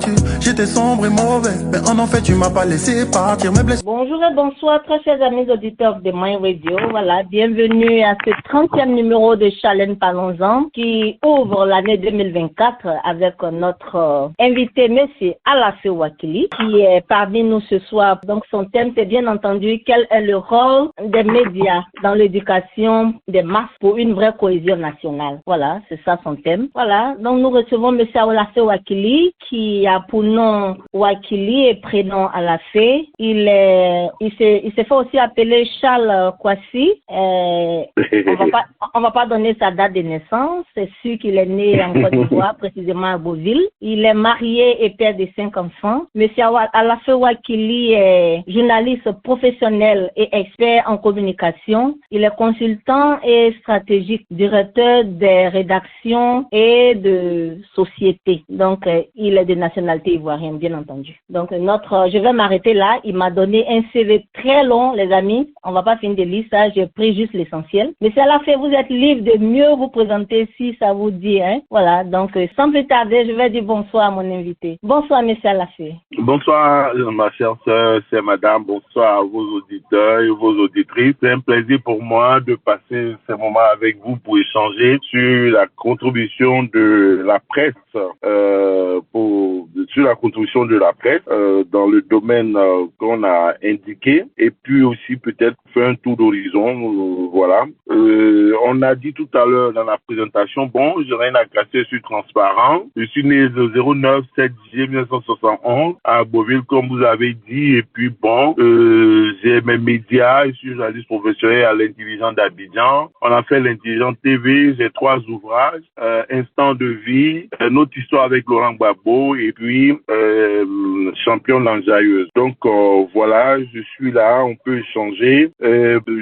voiture. J'étais sombre et mauvais, mais en fait tu m'as pas laissé partir. Mes blessures. Bonjour et bonsoir, très chers amis auditeurs de My Radio. Voilà, bienvenue à ce 30e numéro de Challenge Parlons-en qui ouvre l'année 2024 avec notre invité, monsieur Alassé Ouakili, qui est parmi nous ce soir. Donc son thème, c'est bien entendu quel est le rôle des médias dans l'éducation des masses pour une vraie cohésion nationale. Voilà, c'est ça son thème. Voilà, donc nous recevons monsieur Alassé Ouakili qui a pour nom Ouakili et prénom Alassé. Il s'est fait aussi appeler Charles Kwasi. On va pas donner sa date de naissance. C'est sûr qu'il est né en Côte d'Ivoire, précisément à Beauville. Il est marié et père de 5 enfants. Monsieur Alassé Ouakili est journaliste professionnel et expert en communication. Il est consultant et stratégique, directeur des rédactions et de sociétés. Donc, il est de nationalité ivoirienne, bien entendu. Donc, je vais m'arrêter là. Il m'a donné un CV très long, les amis. On va pas finir de lire ça. J'ai pris juste l'essentiel. Mais c'est à la fin, vous êtes libre de mieux vous présenter si ça vous dit, hein. Voilà. Donc, sans plus tarder, je vais dire bonsoir à mon invité. Bonsoir, monsieur Alassé. Bonsoir, ma chère sœur, c'est madame. Bonsoir à vos auditeurs et vos auditrices. C'est un plaisir pour moi de passer ce moment avec vous pour échanger sur la contribution de la presse, dans le domaine qu'on a indiqué, et puis aussi peut-être faire un tour d'horizon. Voilà. On a dit tout à l'heure dans la présentation, bon, j'ai rien à casser, je suis transparent. Je suis né le 09/7 juillet 1971 à Beauville, comme vous avez dit, et puis bon, j'ai mes médias, je suis journaliste professionnel à l'Intelligent d'Abidjan. On a fait l'Intelligent TV, j'ai 3 ouvrages, Instant de vie, Notre histoire avec Laurent Gbagbo, et puis Champion l'enjailleuse. Donc voilà, je suis là, on peut échanger.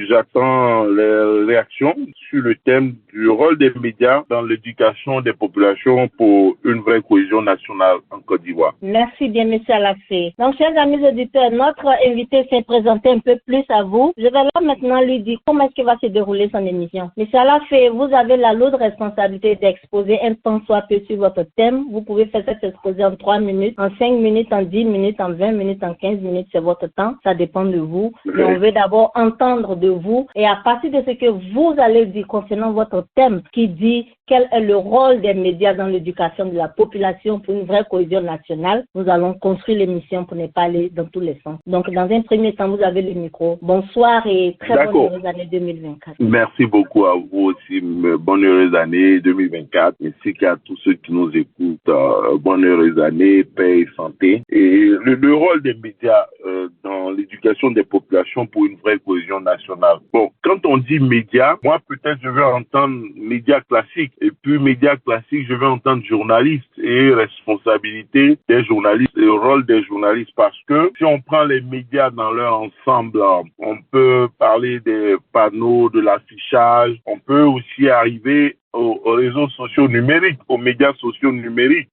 J'attends les réactions sur le thème du rôle des médias dans l'éducation des populations pour une vraie cohésion nationale en Côte d'Ivoire. Merci bien, monsieur Alassé. Donc, chers amis auditeurs, notre invité s'est présenté un peu plus à vous. Je vais là maintenant lui dire comment est-ce qu'il va se dérouler son émission. Monsieur Alassé, vous avez la lourde responsabilité d'exposer un temps soit peu sur votre thème. Vous pouvez faire cet exposé en 3 minutes, en 5 minutes, en 10 minutes, en 20 minutes, en 15 minutes, c'est votre temps. Ça dépend de vous. Mais on veut d'abord entendre de vous et à partir de ce que vous allez dire concernant votre thème qui dit quel est le rôle des médias dans l'éducation de la population pour une vraie cohésion nationale, nous allons construire l'émission pour ne pas aller dans tous les sens. Donc, dans un premier temps, vous avez le micro. Bonsoir et très bonne heureuse année 2024. Merci beaucoup à vous aussi. Bonne heureuse année 2024. Merci à tous ceux qui nous écoutent. Bonne heureuse année, paix et santé. Et le rôle des médias dans l'éducation des populations pour une vraie cohésion nationale. Bon, quand on dit médias, moi peut-être je vais entendre médias classiques. Et puis médias classiques, je vais entendre journalistes et responsabilité des journalistes et le rôle des journalistes. Parce que si on prend les médias dans leur ensemble, on peut parler des panneaux, de l'affichage, on peut aussi arriver aux réseaux sociaux numériques, aux médias sociaux numériques,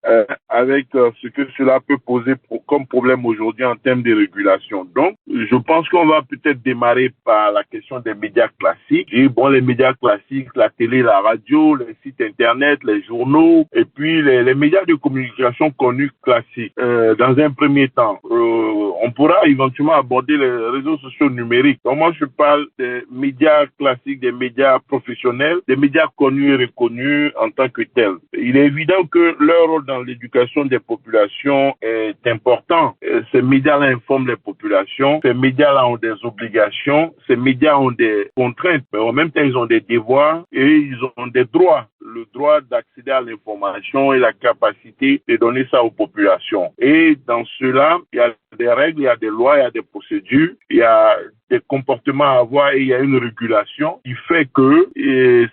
avec ce que cela peut poser comme problème aujourd'hui en termes de régulation. Donc, je pense qu'on va peut-être démarrer par la question des médias classiques. Et bon, les médias classiques, la télé, la radio, les sites internet, les journaux, et puis les médias de communication connus classiques. Dans un premier temps, on pourra éventuellement aborder les réseaux sociaux numériques. Donc, moi, je parle des médias classiques, des médias professionnels, des médias connus et reconnus en tant que tels. Il est évident que leur rôle dans l'éducation des populations est important. Ces médias-là informent les populations. Ces médias-là ont des obligations. Ces médias ont des contraintes, mais en même temps, ils ont des devoirs et ils ont des droits. Le droit d'accéder à l'information et la capacité de donner ça aux populations. Et dans cela, il y a des règles, il y a des lois, il y a des procédures, il y a des comportements à avoir et il y a une régulation qui fait que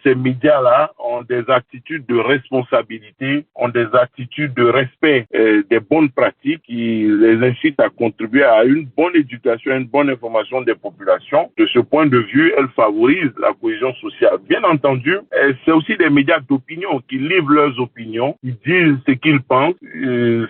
ces médias-là ont des attitudes de responsabilité, ont des attitudes de respect des bonnes pratiques qui les incitent à contribuer à une bonne éducation, à une bonne information des populations. De ce point de vue, elles favorisent la cohésion sociale. Bien entendu, c'est aussi des médias d'opinion qui livrent leurs opinions, qui disent ce qu'ils pensent.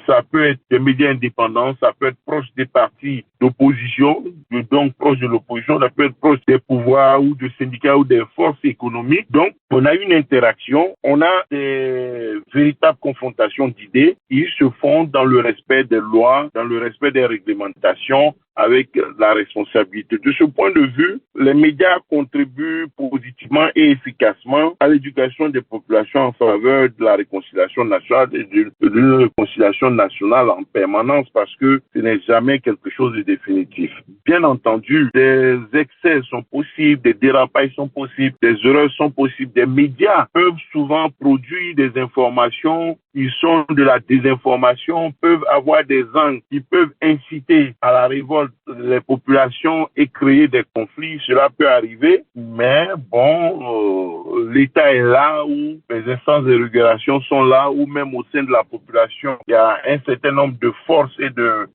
Ça peut être des médias indépendants, ça peut être proche des partis d'opposition, donc proche de l'opposition, ça peut être proche des pouvoirs ou des syndicats ou des forces économiques. Donc, on a une interaction, on a des véritables confrontations d'idées. Ils se font dans le respect des lois, dans le respect des réglementations, avec la responsabilité. De ce point de vue, les médias contribuent positivement et efficacement à l'éducation des populations en faveur de la réconciliation nationale et d'une réconciliation nationale en permanence, parce que ce n'est jamais quelque chose de définitif. Bien entendu, des excès sont possibles, des dérapages sont possibles, des erreurs sont possibles. Des médias peuvent souvent produire des informations qui sont de la désinformation, peuvent avoir des angles qui peuvent inciter à la révolte les populations et créer des conflits. Cela peut arriver, mais bon, l'État est là, où les instances de régulation sont là, ou même au sein de la population, il y a un certain nombre de forces et de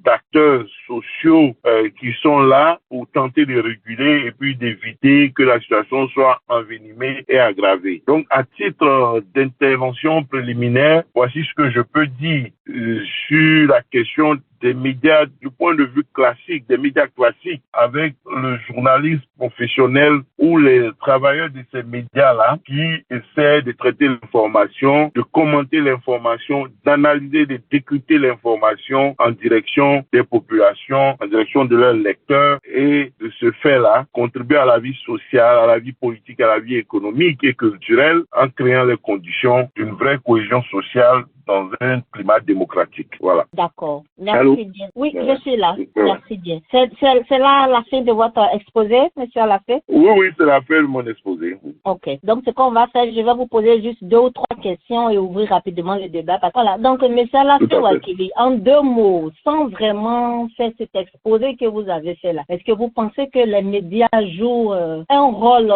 d'acteurs sociaux qui sont là pour tenter de réguler et puis d'éviter que la situation soit envenimée et aggravée. Donc, à titre d'intervention préliminaire, voici ce que je peux dire sur la question des médias du point de vue classique, des médias classiques, avec le journalisme professionnel ou les travailleurs de ces médias-là qui essaient de traiter l'information, de commenter l'information, d'analyser, de décrypter l'information en direction des populations, en direction de leurs lecteurs, et de ce fait-là, contribuer à la vie sociale, à la vie politique, à la vie économique et culturelle en créant les conditions d'une vraie cohésion sociale dans un climat démocratique. Voilà. D'accord. Merci bien. Oui, je suis là. Merci bien. C'est là la fin de votre exposé, monsieur Alafé? Oui, c'est la fin de mon exposé. Ok. Donc, ce qu'on va faire, je vais vous poser juste 2 ou 3 questions et ouvrir rapidement le débat. Voilà. Donc, monsieur Alafé Wakili, en 2 mots, sans vraiment faire cet exposé que vous avez fait là, est-ce que vous pensez que les médias jouent un rôle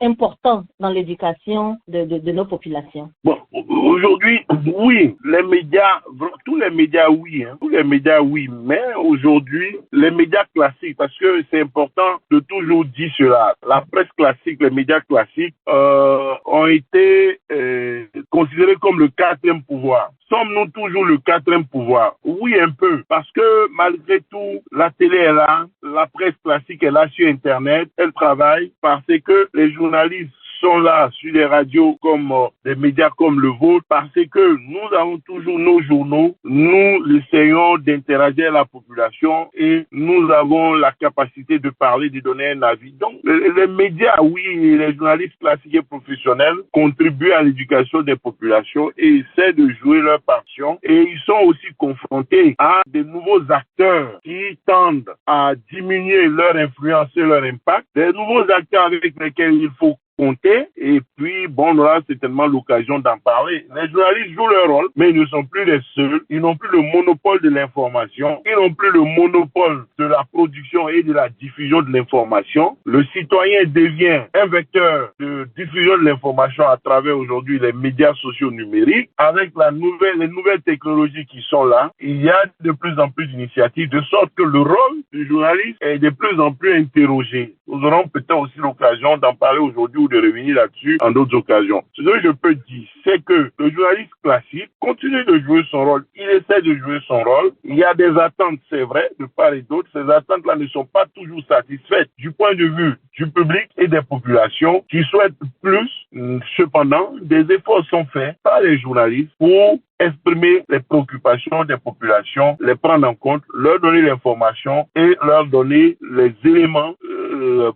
important dans l'éducation de nos populations? Bon, aujourd'hui, oui. Les médias, tous les médias, oui. Tous les médias, oui. Mais aujourd'hui, les médias classiques, parce que c'est important de toujours dire cela, la presse classique, les médias classiques ont été considérés comme le 4e pouvoir. Sommes-nous toujours le 4e pouvoir? Oui, un peu. Parce que malgré tout, la télé est là, la presse classique est là sur Internet, elle travaille parce que les journalistes sont là sur les radios comme des médias comme le vôtre, parce que nous avons toujours nos journaux, nous essayons d'interagir avec la population et nous avons la capacité de parler, de donner un avis. Donc les médias, oui, les journalistes classiques et professionnels contribuent à l'éducation des populations et essaient de jouer leur partition, et ils sont aussi confrontés à de nouveaux acteurs qui tendent à diminuer leur influence et leur impact, des nouveaux acteurs avec lesquels il faut compter, et puis bon, on aura certainement l'occasion d'en parler. Les journalistes jouent leur rôle, mais ils ne sont plus les seuls, ils n'ont plus le monopole de l'information, ils n'ont plus le monopole de la production et de la diffusion de l'information. Le citoyen devient un vecteur de diffusion de l'information à travers aujourd'hui les médias sociaux numériques. Avec les nouvelles technologies qui sont là, il y a de plus en plus d'initiatives, de sorte que le rôle du journaliste est de plus en plus interrogé. Nous aurons peut-être aussi l'occasion d'en parler aujourd'hui ou de revenir là-dessus en d'autres occasions. Ce que je peux dire, c'est que le journaliste classique continue de jouer son rôle. Il essaie de jouer son rôle. Il y a des attentes, c'est vrai, de part et d'autre. Ces attentes-là ne sont pas toujours satisfaites du point de vue du public et des populations qui souhaitent plus. Cependant, des efforts sont faits par les journalistes pour exprimer les préoccupations des populations, les prendre en compte, leur donner l'information et leur donner les éléments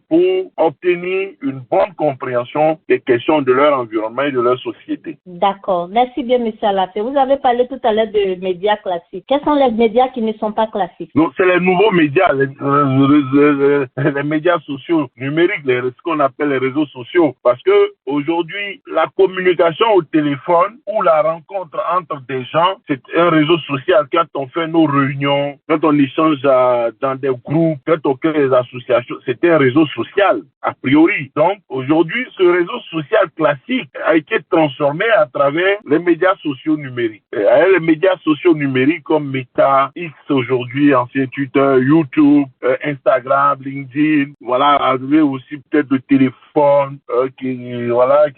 pour obtenir une bonne compréhension des questions de leur environnement et de leur société. D'accord. Merci bien, M. Alafé. Vous avez parlé tout à l'heure de médias classiques. Quels sont les médias qui ne sont pas classiques? Donc, c'est les nouveaux médias, les médias sociaux numériques, ce qu'on appelle les réseaux sociaux. Parce que aujourd'hui, la communication au téléphone ou la rencontre entre des gens, c'est un réseau social. Quand on fait nos réunions, quand on échange dans des groupes, quand on crée des associations, c'est un réseau social, a priori. Donc, aujourd'hui, ce réseau social classique a été transformé à travers les médias sociaux numériques. Les médias sociaux numériques comme Meta, X aujourd'hui, ancien Twitter, YouTube, Instagram, LinkedIn, voilà, arrivé aussi peut-être le téléphone smartphones,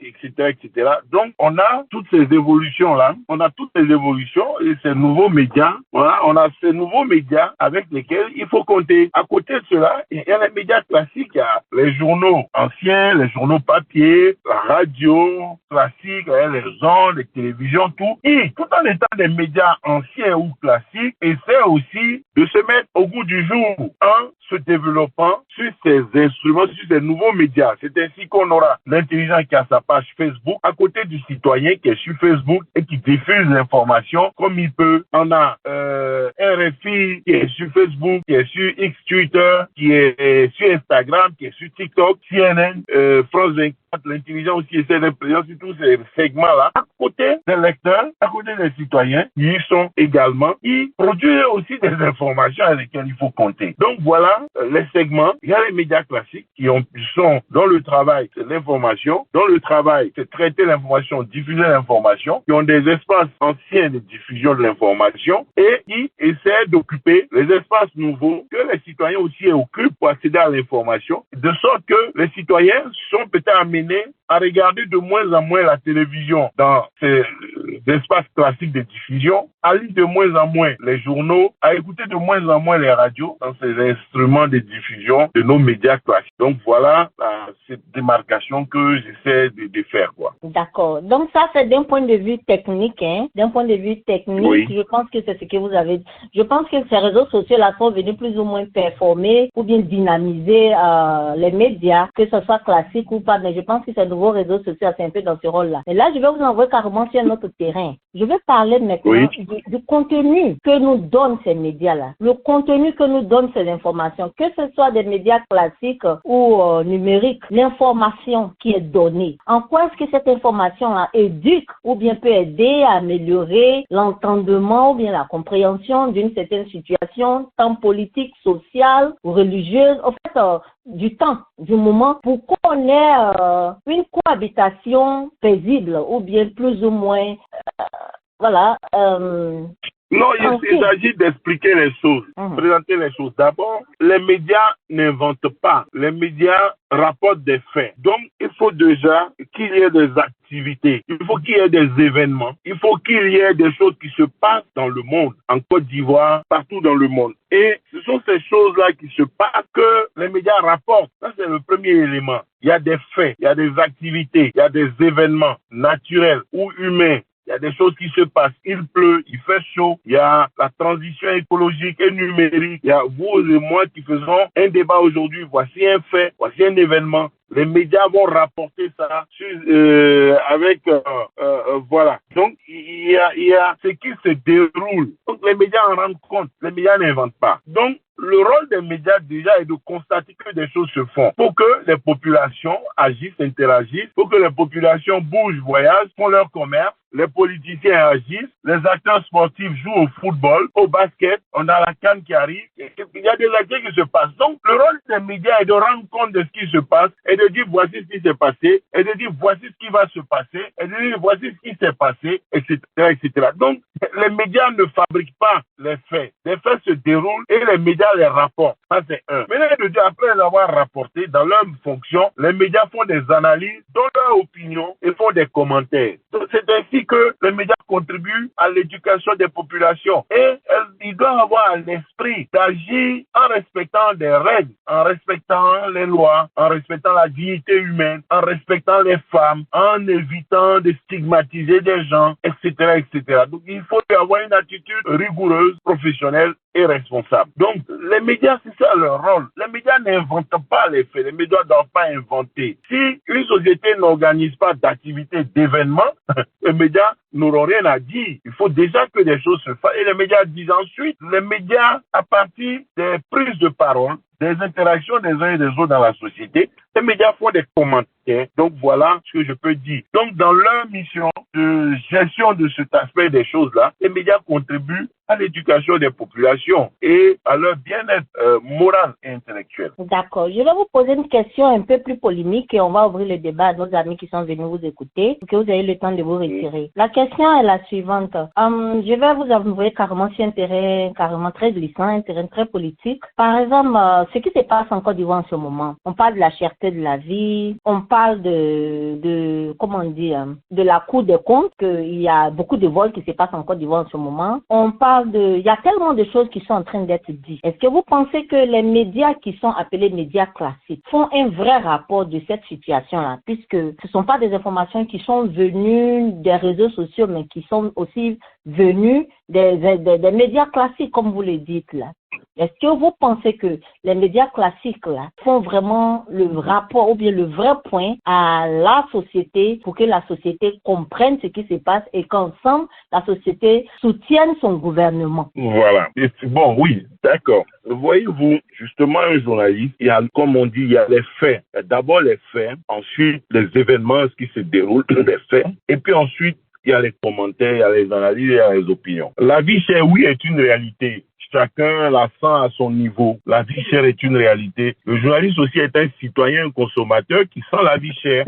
etc., etc. Donc, on a toutes ces évolutions-là. On a toutes ces évolutions et ces nouveaux médias. Voilà, on a ces nouveaux médias avec lesquels il faut compter. À côté de cela, il y a les médias classiques. Il y a les journaux anciens, les journaux papier, la radio classique, les ondes, les télévisions, tout. Et tout en étant des médias anciens ou classiques, essaie aussi de se mettre au goût du jour en se développant sur ces instruments, sur ces nouveaux médias. C'est ainsi qu'on aura l'intelligent qui a sa page Facebook à côté du citoyen qui est sur Facebook et qui diffuse l'information comme il peut. On a RFI qui est sur Facebook, qui est sur X Twitter, qui est sur Instagram, qui est sur TikTok, CNN, France 24, l'intelligent aussi essaie de présenter sur tous ces segments-là. À côté des lecteurs, à côté des citoyens, ils sont également, ils produisent aussi des informations avec lesquelles il faut compter. Donc voilà les segments. Il y a les médias classiques qui sont dans le travail, c'est l'information. Dans le travail, c'est traiter l'information, diffuser l'information, qui ont des espaces anciens de diffusion de l'information et qui essaient d'occuper les espaces nouveaux que les citoyens aussi occupent pour accéder à l'information, de sorte que les citoyens sont peut-être amenés à regarder de moins en moins la télévision dans ces espaces classiques de diffusion, à lire de moins en moins les journaux, à écouter de moins en moins les radios dans ces instruments de diffusion de nos médias classiques. Donc voilà cette démarcation que j'essaie de faire, quoi. D'accord. Donc ça, c'est d'un point de vue technique, hein. D'un point de vue technique, oui. Je pense que c'est ce que vous avez dit. Je pense que ces réseaux sociaux-là sont venus plus ou moins performer ou bien dynamiser les médias, que ce soit classique ou pas, mais je pense que ces nouveaux réseaux sociaux, c'est un peu dans ce rôle-là. Et là, je vais vous envoyer carrément sur un autre terrain. Je vais parler maintenant du contenu que nous donnent ces médias-là. Le contenu que nous donnent ces informations, que ce soit des médias classiques ou numériques, l'information qui est donnée. En quoi est-ce que cette information-là éduque ou bien peut aider à améliorer l'entendement ou bien la compréhension d'une certaine situation, tant politique, sociale ou religieuse, en fait, du temps, du moment, pour qu'on ait une cohabitation paisible ou bien plus ou moins, non, il s'agit d'expliquer les choses, présenter les choses. D'abord, les médias n'inventent pas. Les médias rapportent des faits. Donc, il faut déjà qu'il y ait des activités. Il faut qu'il y ait des événements. Il faut qu'il y ait des choses qui se passent dans le monde, en Côte d'Ivoire, partout dans le monde. Et ce sont ces choses-là qui se passent que les médias rapportent. Ça, c'est le premier élément. Il y a des faits, il y a des activités, il y a des événements naturels ou humains. Il y a des choses qui se passent. Il pleut, il fait chaud. Il y a la transition écologique et numérique. Il y a vous et moi qui faisons un débat aujourd'hui. Voici un fait, voici un événement. Les médias vont rapporter ça voilà. Donc, il y a ce qui se déroule. Donc, les médias en rendent compte. Les médias n'inventent pas. Donc, le rôle des médias déjà est de constater que des choses se font pour que les populations agissent, interagissent, pour que les populations bougent, voyagent, font leur commerce, les politiciens agissent, les acteurs sportifs jouent au football, au basket, on a la CAN qui arrive, il y a des activités qui se passent. Donc, le rôle des médias est de rendre compte de ce qui se passe et de dire voici ce qui s'est passé, et de dire voici ce qui va se passer, et de dire voici ce qui s'est passé, etc., etc. Donc, les médias ne fabriquent pas les faits. Les faits se déroulent et les médias les rapportent. Ça, c'est un. Maintenant, après les avoir rapportés dans leur fonction, les médias font des analyses, donnent leur opinion et font des commentaires. Donc, c'est ainsi que les médias contribuent à l'éducation des populations. Et ils doivent avoir l'esprit d'agir en respectant des règles, en respectant les lois, en respectant la dignité humaine, en respectant les femmes, en évitant de stigmatiser des gens, etc., etc. Donc, il faut avoir une attitude rigoureuse, professionnelle et responsable. Donc, les médias, c'est ça leur rôle. Les médias n'inventent pas les faits. Les médias ne doivent pas inventer. Si une société n'organise pas d'activités, d'événements, les médias n'auront rien à dire. Il faut déjà que des choses se fassent. Et les médias disent ensuite, les médias, à partir des prises de parole, des interactions des uns et des autres dans la société, les médias font des commentaires. Donc voilà ce que je peux dire. Donc dans leur mission de gestion de cet aspect des choses-là, les médias contribuent à l'éducation des populations et à leur bien-être moral et intellectuel. D'accord. Je vais vous poser une question un peu plus polémique et on va ouvrir le débat à nos amis qui sont venus vous écouter pour que vous ayez le temps de vous retirer. La question est la suivante. Je vais vous avouer carrément sur un terrain carrément très glissant, un terrain très politique. Par exemple, ce qui se passe en Côte d'Ivoire en ce moment. On parle de la cherté de la vie, on parle comment on dit, de la Cour des comptes, qu'il y a beaucoup de vols qui se passent en Côte d'Ivoire en ce moment. On parle il y a tellement de choses qui sont en train d'être dites. Est-ce que vous pensez que les médias qui sont appelés médias classiques font un vrai rapport de cette situation-là, puisque ce ne sont pas des informations qui sont venues des réseaux sociaux, mais qui sont aussi venues des médias classiques, comme vous le dites là? Est-ce que vous pensez que les médias classiques là font vraiment le rapport ou bien le vrai point à la société pour que la société comprenne ce qui se passe et qu'ensemble la société soutienne son gouvernement? Voilà. Bon, oui, d'accord. Voyez-vous, justement, un journaliste, il y a, comme on dit, il y a les faits. D'abord les faits, ensuite les événements, ce qui se déroule, les faits, et puis ensuite il y a les commentaires, il y a les analyses, il y a les opinions. La vie chère, oui, est une réalité. Chacun la sent à son niveau. La vie chère est une réalité. Le journaliste aussi est un citoyen, un consommateur qui sent la vie chère.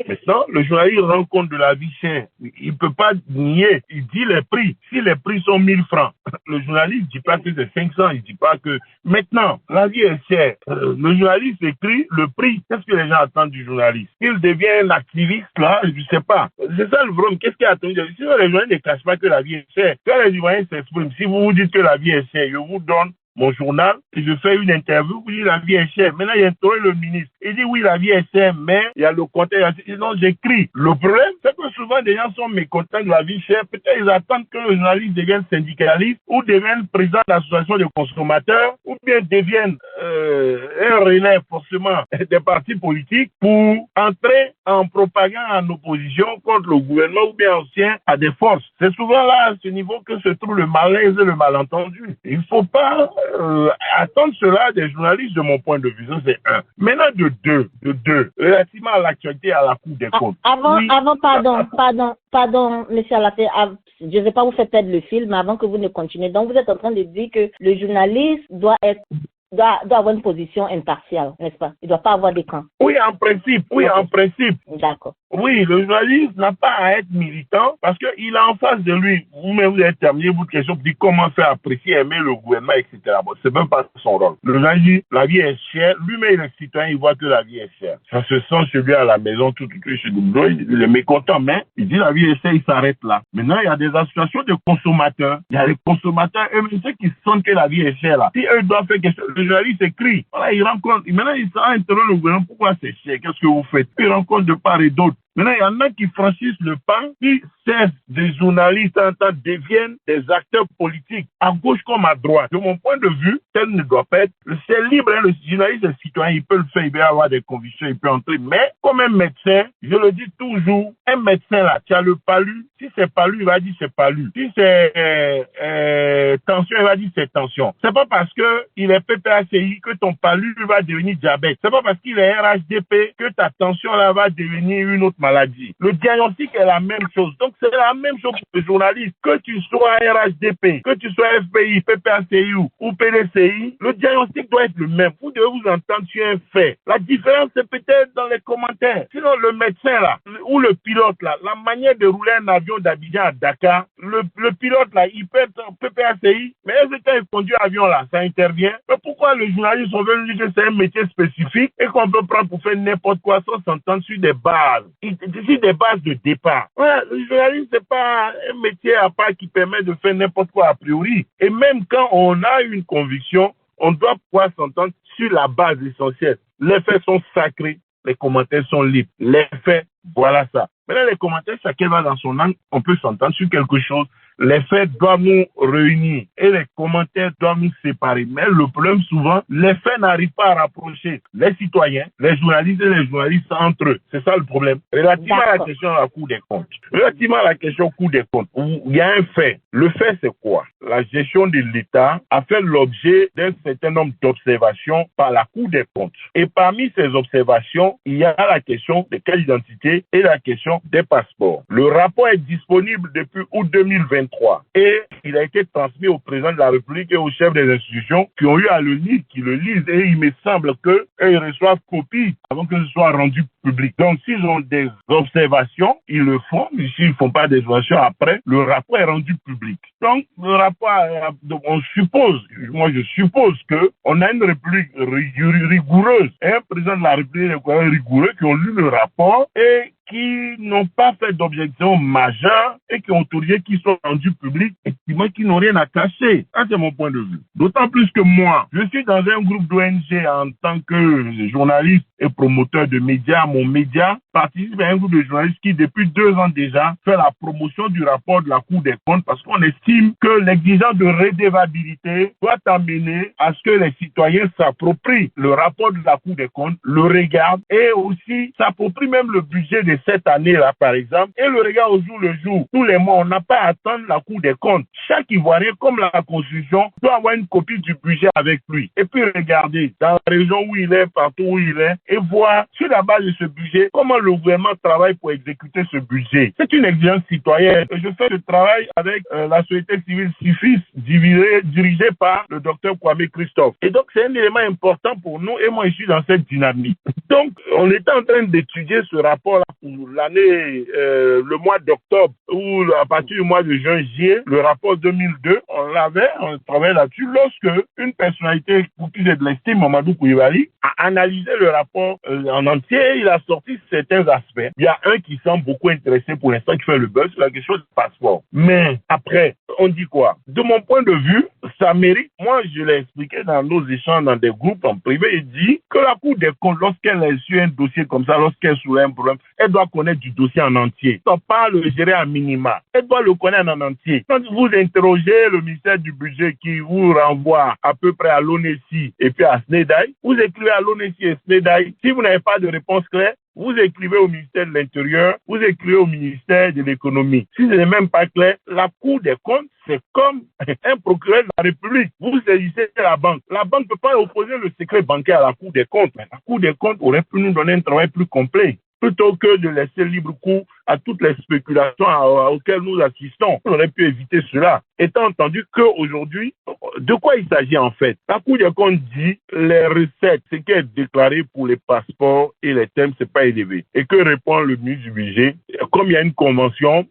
Maintenant, le journaliste rend compte de la vie chère. Il ne peut pas nier. Il dit les prix. Si les prix sont 1000 francs, le journaliste ne dit pas que c'est 500. Il ne dit pas que... Maintenant, la vie est chère. Le journaliste écrit le prix. Qu'est-ce que les gens attendent du journaliste? Il devient un activiste, là, je ne sais pas. C'est ça le problème. Qu'est-ce qu'il attend? Sinon, les journalistes ne cachent pas que la vie est chère. Quand les Ivoiriens s'expriment, si vous vous dites que la vie est chère, je vous donne mon journal et je fais une interview, vous dites la vie est chère. Maintenant, il y a le ministre. Il dit oui, la vie est chère, mais il y a le contexte. Non, j'écris. Le problème, c'est que souvent, des gens sont mécontents de la vie chère. Peut-être ils attendent que le journaliste devienne syndicaliste ou devienne président de l'association des consommateurs ou bien devienne un relais, forcément, des partis politiques pour entrer en propagande en opposition contre le gouvernement ou bien ancien à des forces. C'est souvent là, à ce niveau, que se trouve le malaise et le malentendu. Il ne faut pas attendre cela des journalistes de mon point de vue. Ça, c'est un. Maintenant, de deux, relativement à l'actualité à la Cour des comptes. Pardon, monsieur Alaté, je ne vais pas vous faire perdre le fil, mais avant que vous ne continuez. Donc, vous êtes en train de dire que le journaliste doit avoir une position impartiale, n'est-ce pas? Il ne doit pas avoir des camps. Oui, en principe. D'accord. Oui, le journaliste n'a pas à être militant parce qu'il a en face de lui, vous-même vous avez terminé votre question pour dire comment faire apprécier, aimer le gouvernement, etc. Bon, c'est même pas son rôle. Le journaliste dit, la vie est chère, lui-même il est citoyen, il voit que la vie est chère. Ça se sent chez lui à la maison, tout chez lui, il est mécontent, mais il dit la vie est chère, il s'arrête là. Maintenant, il y a des associations de consommateurs, il y a les consommateurs eux-mêmes, ceux qui sentent que la vie est chère là. Si eux doivent faire quelque chose, le journaliste écrit, voilà, il rencontre, maintenant il s'interroge le gouvernement, pourquoi c'est cher, qu'est-ce que vous faites? Il rencontre de part et d'autre. Maintenant, il y en a qui franchissent le pas, qui cessent des journalistes, deviennent des acteurs politiques, à gauche comme à droite. De mon point de vue, tel ne doit pas être. C'est libre, hein, le journaliste est citoyen, il peut le faire, il peut avoir des convictions, il peut entrer. Mais, comme un médecin, je le dis toujours, un médecin là, tu as le palu, si c'est palu, il va dire c'est palu. Si c'est tension, il va dire c'est tension. C'est pas parce que il est PPACI que ton palu va devenir diabète. C'est pas parce qu'il est RHDP que ta tension là va devenir une autre maladie. Le diagnostic est la même chose. Donc, c'est la même chose pour les journalistes. Que tu sois RHDP, que tu sois FPI, PPACI ou PDCI, le diagnostic doit être le même. Vous devez vous entendre sur un fait. La différence, c'est peut-être dans les commentaires. Sinon, le médecin, là, ou le pilote, là, la manière de rouler un avion d'Abidjan à Dakar, le pilote, là, il peut être PPACI, mais est-ce que quand il conduit l'avion, là, ça intervient? Mais pourquoi les journalistes sont venus dire que c'est un métier spécifique et qu'on peut prendre pour faire n'importe quoi sans s'entendre sur des bases? C'est des bases de départ. Ouais, le journalisme, c'est pas un métier à part qui permet de faire n'importe quoi a priori. Et même quand on a une conviction, on doit pouvoir s'entendre sur la base essentielle. Les faits sont sacrés, les commentaires sont libres. Les faits, voilà ça. Maintenant, les commentaires, chacun va dans son angle, on peut s'entendre sur quelque chose. Les faits doivent nous réunir et les commentaires doivent nous séparer. Mais le problème, souvent, les faits n'arrivent pas à rapprocher les citoyens, les journalistes et les journalistes entre eux. C'est ça le problème. Relativement à la question de la Cour des comptes. Relativement à la question Cour des comptes, il y a un fait. Le fait, c'est quoi? La gestion de l'État a fait l'objet d'un certain nombre d'observations par la Cour des comptes. Et parmi ces observations, il y a la question des cartes d'identité et la question des passeports. Le rapport est disponible depuis août 2020. 2023. Et il a été transmis au président de la République et aux chefs des institutions qui ont eu à le lire, qui le lisent. Et il me semble qu'ils reçoivent copie avant que ce soit rendu public. Donc, s'ils ont des observations, ils le font. Mais s'ils ne font pas des observations après, le rapport est rendu public. Donc, le rapport, on suppose, moi je suppose qu'on a une République rigoureuse et un président de la République rigoureux qui ont lu le rapport et qui n'ont pas fait d'objection majeure et qui ont autorisé qu'ils soient rendus publics, effectivement, qui n'ont rien à cacher. Ça, c'est mon point de vue. D'autant plus que moi, je suis dans un groupe d'ONG en tant que journaliste et promoteur de médias. Mon média participe à un groupe de journalistes qui, depuis 2 ans déjà, fait la promotion du rapport de la Cour des comptes parce qu'on estime que l'exigence de redevabilité doit amener à ce que les citoyens s'approprient le rapport de la Cour des comptes, le regardent et aussi s'approprient même le budget de cette année-là, par exemple, et le regard au jour le jour. Tous les mois, on n'a pas à attendre la Cour des comptes. Chaque Ivoirien, comme la Constitution, doit avoir une copie du budget avec lui. Et puis regarder dans la région où il est, partout où il est, et voir sur la base de ce budget, comment le gouvernement travaille pour exécuter ce budget. C'est une exigence citoyenne. Je fais le travail avec la société civile CIFIS, dirigée par le docteur Kwame Christophe. Et donc, c'est un élément important pour nous, et moi, je suis dans cette dynamique. Donc, on était en train d'étudier ce rapport-là pour l'année, le mois d'octobre, ou à partir du mois de juin-juillet, le rapport 2002, on travaillait là-dessus, lorsque une personnalité pour qui j'ai de l'estime, Mamadou Koulibaly, a analysé le rapport en entier, il a sorti certains aspects. Il y a un qui semble beaucoup intéressé pour l'instant, qui fait le buzz, c'est la question du passeport. Mais après, on dit quoi? De mon point de vue, ça mérite, moi je l'ai expliqué dans nos échanges dans des groupes en privé, il dit que la Cour des comptes, lorsqu'elle est sur un dossier comme ça, lorsqu'elle soulève un problème, elle doit connaître du dossier en entier. Elle ne doit pas le gérer à minima. Elle doit le connaître en entier. Quand vous interrogez le ministère du budget qui vous renvoie à peu près à l'ONESI et puis à SNEDAI, vous écrivez à l'ONESI et SNEDAI. Si vous n'avez pas de réponse claire, vous écrivez au ministère de l'Intérieur, vous écrivez au ministère de l'Économie. Si ce n'est même pas clair, la Cour des comptes, c'est comme un procureur de la République. Vous saisissez la banque. La banque ne peut pas opposer le secret bancaire à la Cour des comptes. Mais la Cour des comptes aurait pu nous donner un travail plus complet, plutôt que de laisser libre cours à toutes les spéculations auxquelles nous assistons. On aurait pu éviter cela. Étant entendu qu'aujourd'hui, de quoi il s'agit en fait? La Cour des comptes dit les recettes, ce qui est déclaré pour les passeports et les thèmes, c'est pas élevé. Et que répond le ministre du budget? Comme il y a une convention,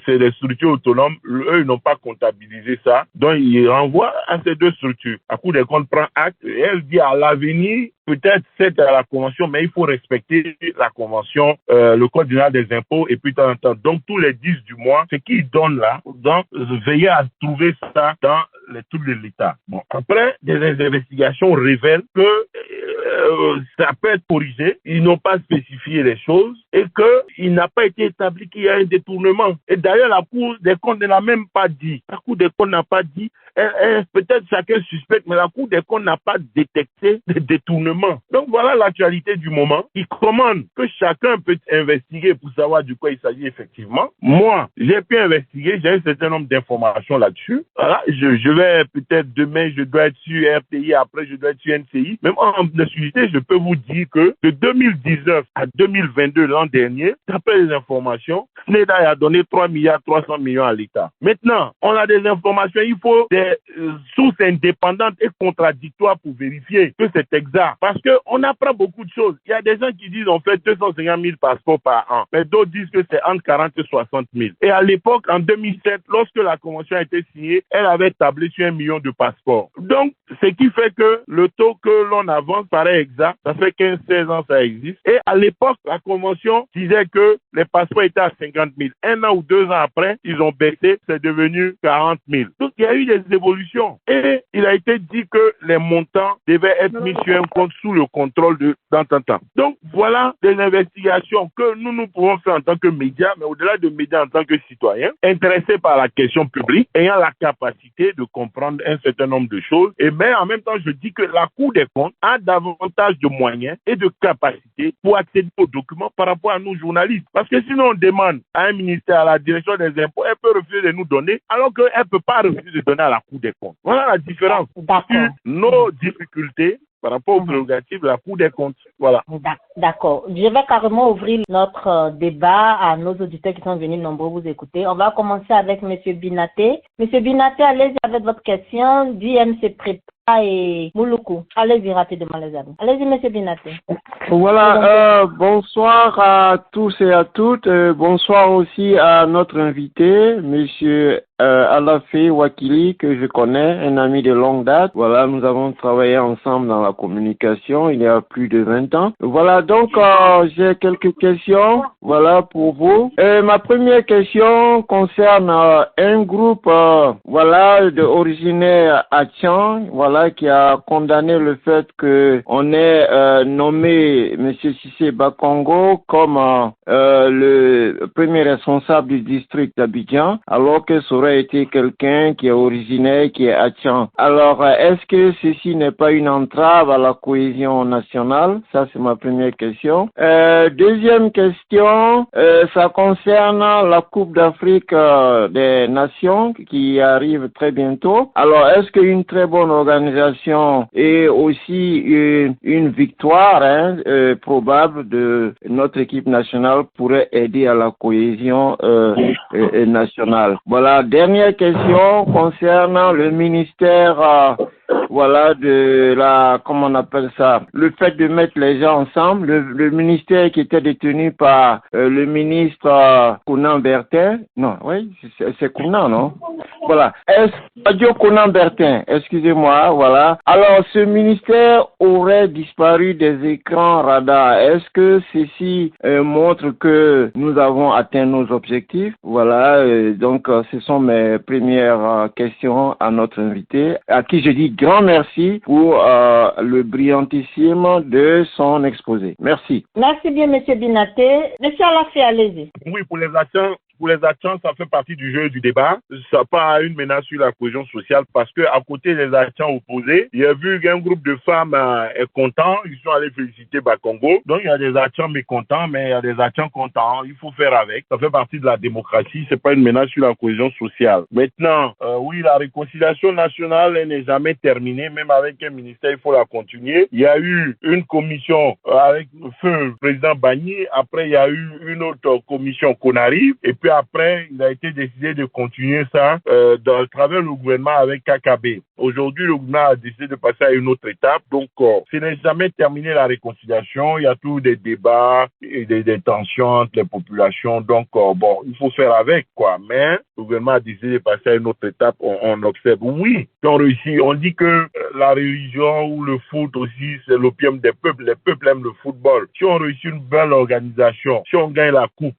c'est des structures autonomes, eux, ils n'ont pas comptabilisé ça. Donc, ils renvoient à ces deux structures. La Cour des comptes prend acte et elle dit à l'avenir, peut-être c'est à la convention, mais il faut respecter la convention, le code général des impôts et puis de temps en temps. Donc, tous les 10 du mois, ce qu'ils donnent là, donc, veillez à trouver ça dans les trucs de l'État. Bon, après, des investigations révèlent que ça peut être corrigé. Ils n'ont pas spécifié les choses et qu'il n'a pas été établi qu'il y a un détournement. Et d'ailleurs, la Cour des comptes ne l'a même pas dit. La Cour des comptes n'a pas dit. Peut-être chacun suspecte, mais la Cour des comptes n'a pas détecté de détournement. Donc voilà l'actualité du moment. Il commande que chacun peut investiguer pour savoir de quoi il s'agit effectivement. Moi, j'ai pu investiguer, j'ai un certain nombre d'informations là-dessus. Voilà, je vais peut-être demain, je dois être sur RTI, après je dois être sur NCI. Même en exclusivité, je peux vous dire que de 2019 à 2022, l'an dernier, d'après les informations, SNEDAI a donné 3,3 milliards à l'État. Maintenant, on a des informations, il faut des sources indépendantes et contradictoires pour vérifier que c'est exact. Parce qu'on apprend beaucoup de choses. Il y a des gens qui disent on fait 250 000 passeports par an, mais d'autres disent que c'est entre 40 et 60 000. Et à l'époque, en 2007, lorsque la convention a été signée, elle avait tablé sur 1 million de passeports. Donc, ce qui fait que le taux que l'on avance paraît exact. Ça fait 15-16 ans ça existe. Et à l'époque, la convention disait que les passeports étaient à 50 000. 1 an ou 2 ans après, ils ont baissé, c'est devenu 40 000. Donc, il y a eu des évolutions. Et il a été dit que les montants devaient être mis sur un compte sous le contrôle de temps. Donc, voilà des investigations que nous pouvons faire en tant que médias, mais au-delà de médias en tant que citoyens, intéressés par la question publique, ayant la capacité de comprendre un certain nombre de choses. Et mais en même temps, je dis que la Cour des comptes a davantage de moyens et de capacités pour accéder aux documents par rapport à nous journalistes. Parce que sinon, on demande à un ministère, à la direction des impôts, elle peut refuser de nous donner, alors qu'elle ne peut pas refuser de donner à la Cour des comptes. Voilà la différence. Sur nos difficultés par rapport aux prérogatives de la Cour des comptes. Voilà. D'accord. Je vais carrément ouvrir notre débat à nos auditeurs qui sont venus nombreux vous écouter. On va commencer avec M. Binaté. M. Binaté, allez-y avec votre question. DM se prépare et Mouloukou. Allez-y rapidement, les amis. Allez-y, M. Binaté. Voilà, bonsoir à tous et à toutes. Bonsoir aussi à notre invité, Monsieur Alafé Wakili, que je connais, un ami de longue date. Voilà, nous avons travaillé ensemble dans la communication il y a plus de 20 ans. Voilà, donc j'ai quelques questions, voilà, pour vous. Ma première question concerne un groupe, voilà, originaire à Tchang, voilà, qui a condamné le fait que on ait nommé Monsieur Cissé Bakongo comme le premier responsable du district d'Abidjan, alors que ça aurait été quelqu'un qui est originaire, qui est à Tchang. Alors, est-ce que ceci n'est pas une entrave à la cohésion nationale? Ça, c'est ma première question. Deuxième question, ça concerne la Coupe d'Afrique des Nations qui arrive très bientôt. Alors, est-ce qu'une très bonne organisation et aussi une victoire probable de notre équipe nationale pourrait aider à la cohésion nationale? Voilà, dernière question concernant le ministère voilà, de la, comment on appelle ça, le fait de mettre les gens ensemble, le ministère qui était détenu par le ministre Konan Bertin, non, oui, c'est Konan, non? Voilà, Radio Konan Bertin, excusez-moi, voilà. Alors, ce ministère aurait disparu des écrans radars. Est-ce que ceci montre que nous avons atteint nos objectifs? Voilà, donc ce sont mes premières questions à notre invité, à qui je dis grand merci pour le brillantissime de son exposé. Merci. Merci bien, M. Binaté. M. Alafé, allez-y. Oui, pour les actions, ça fait partie du jeu du débat. Ça n'a pas une menace sur la cohésion sociale parce que à côté des actions opposées, il y a vu qu'un groupe de femmes est content. Ils sont allés féliciter Bakongo. Donc il y a des actions mécontents, mais il y a des actions contents. Il faut faire avec. Ça fait partie de la démocratie. C'est pas une menace sur la cohésion sociale. Maintenant, oui, la réconciliation nationale elle n'est jamais terminée. Même avec un ministère, il faut la continuer. Il y a eu une commission avec le feu président Bagné. Après, il y a eu une autre commission Konari. Et puis après, il a été décidé de continuer ça à travers le gouvernement avec KKB. Aujourd'hui, le gouvernement a décidé de passer à une autre étape. Donc, ce n'est jamais terminé la réconciliation. Il y a toujours des débats et des tensions entre les populations. Donc, bon, il faut faire avec, quoi. Mais le gouvernement a décidé de passer à une autre étape. On observe. Oui, on réussit. On dit que la religion ou le foot aussi, c'est l'opium des peuples. Les peuples aiment le football. Si on réussit une belle organisation, si on gagne la coupe,